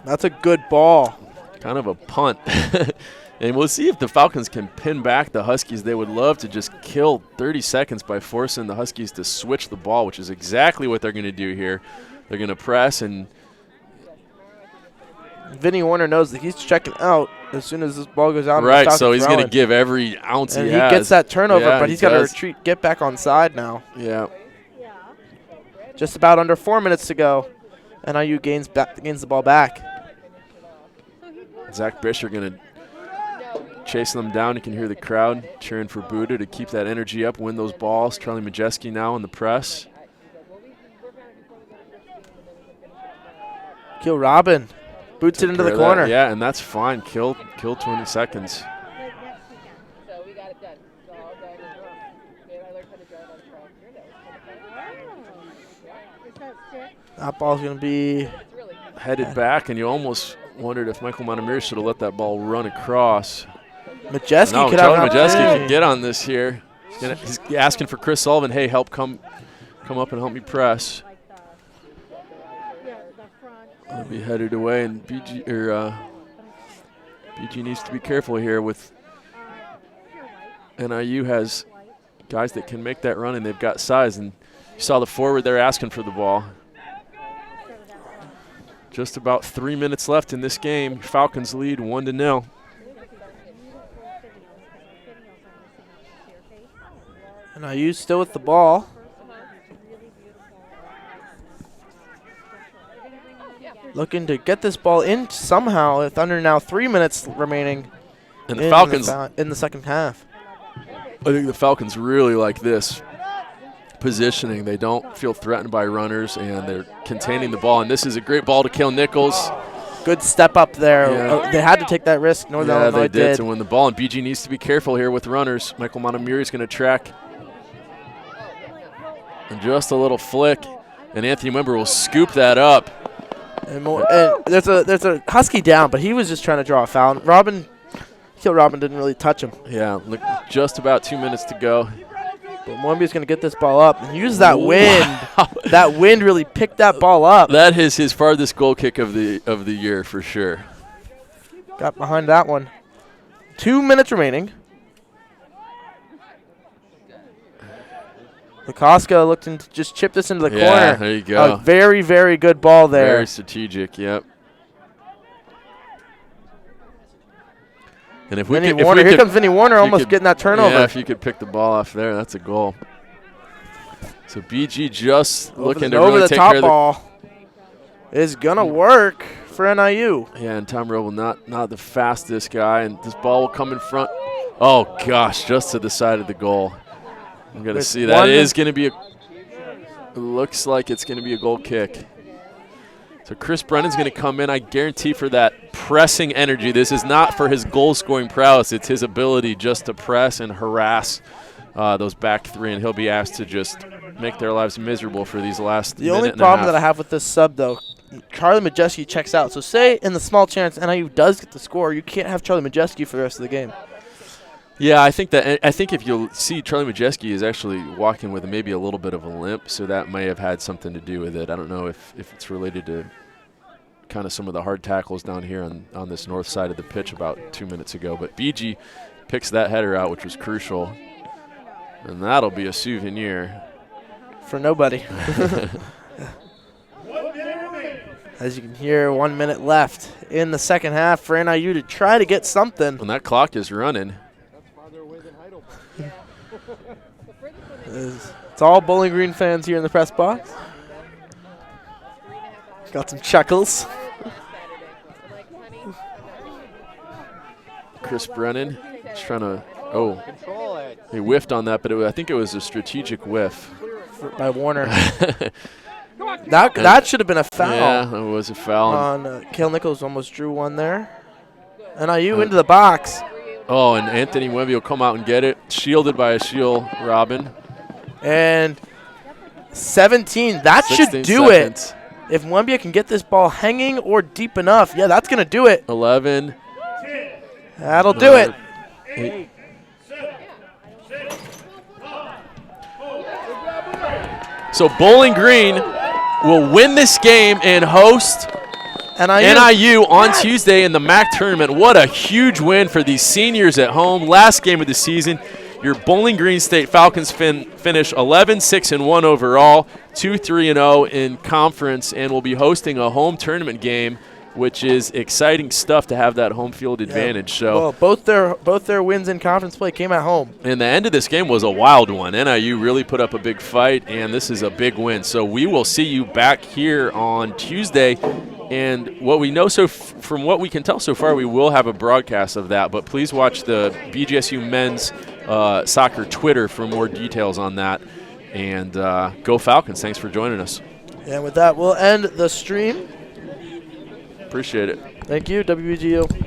That's a good ball. Kind of a punt. And we'll see if the Falcons can pin back the Huskies. They would love to just kill 30 seconds by forcing the Huskies to switch the ball, which is exactly what they're going to do here. They're going to press, and Vinny Warner knows that he's checking out as soon as this ball goes out. right, so he's going to give every ounce and he he has. gets that turnover, Yeah, but he he's got to does. retreat, get back on side now. Yeah. Just about under 4 minutes to go. NIU gains the ball back. Zach Brisher going to chase them down. You can hear the crowd cheering for Buddha to keep that energy up, win those balls. Charlie Majeski now in the press. Kill Robin. Boots it into the Care of that. corner. Yeah, and that's fine. Kill 20 seconds. So we got it done. It's all done and done. Man, I learned how to drive on track here. That was kind of fun. That ball's going to be It's really good. Headed back, and you almost wondered if Michael Montemure should have let that ball run across. Majeski No, could have Charlie an Majeski opportunity. can get on this here. He's asking for Chris Sullivan, hey, help come up and help me press. He'll be headed away, and BG needs to be careful here with NIU has guys that can make that run, and they've got size. And you saw the forward there asking for the ball. Just about 3 minutes left in this game. Falcons lead 1-0. And IU still with the ball. Looking to get this ball in somehow with under now 3 minutes remaining And the Falcons, in the second half. I think the Falcons really like this positioning. They don't feel threatened by runners, and they're containing the ball. And this is a great ball to Kale Nichols. Good step up there. Yeah. They had to take that risk. Northern Illinois they did did. to win the ball. And BG needs to be careful here with runners. Michael Montemurri is going to track. And just a little flick, and Anthony Wimber will scoop that up. And there's a Husky down, but he was just trying to draw a foul. Robin didn't really touch him. Yeah, look, just about 2 minutes to go. But Mwembi's going to get this ball up and use that wind. That wind really picked that ball up. That is his farthest goal kick of the year for sure. Got behind that one. 2 minutes remaining. Lukoska looked to just chip this into the corner. Yeah, there you go. A very, very good ball there. Very strategic, yep. And if we Vinny could, Warner, here comes Vinny Warner almost getting that turnover. Yeah, if you could pick the ball off there, that's a goal. So BG just looking to really take care of the ball is going to work for NIU. Yeah, and Tom Roble not the fastest guy, and this ball will come in front. Oh, gosh, just to the side of the goal. I'm going to see that is going to be it looks like it's going to be a goal kick. So Chris Brennan's going to come in, I guarantee, for that pressing energy. This is not for his goal-scoring prowess. It's his ability just to press and harass those back three, and he'll be asked to just make their lives miserable for these last minute and a half. The only problem that I have with this sub, though, Charlie Majeski checks out. So say in the small chance NIU does get the score, you can't have Charlie Majeski for the rest of the game. Yeah, I think if you'll see, Charlie Majeski is actually walking with maybe a little bit of a limp, so that may have had something to do with it. I don't know if it's related to kind of some of the hard tackles down here on this north side of the pitch about 2 minutes ago. But BG picks that header out, which was crucial, and that'll be a souvenir. For nobody. As you can hear, 1 minute left in the second half for NIU to try to get something. And that clock is running. It's all Bowling Green fans here in the press box. Got some chuckles. Chris Brennan is trying to, he whiffed on that, but I think it was a strategic whiff. By Warner. That should have been a foul. Yeah, that was a foul. On Kale Nichols almost drew one there. NIU into the box. Oh, and Anthony Wemby will come out and get it. Shielded by a shield, Robin. And 17. That should do seconds. it. If Wemby can get this ball hanging or deep enough, yeah, that's going to do it. 11. That'll do it. 8, 7, 6, 5. So Bowling Green will win this game and host NIU on Tuesday in the MAC tournament. What a huge win for these seniors at home. Last game of the season. Your Bowling Green State Falcons finish 11-6-1 overall, 2-3-0 in conference, and will be hosting a home tournament game, which is exciting stuff to have that home field advantage. So well, both their wins in conference play came at home. And the end of this game was a wild one. NIU really put up a big fight, and this is a big win. So we will see you back here on Tuesday. And what we know from what we can tell so far, we will have a broadcast of that. But please watch the BGSU men's soccer Twitter for more details on that. And go Falcons. Thanks for joining us. And with that, we'll end the stream. Appreciate it. Thank you, WBGU.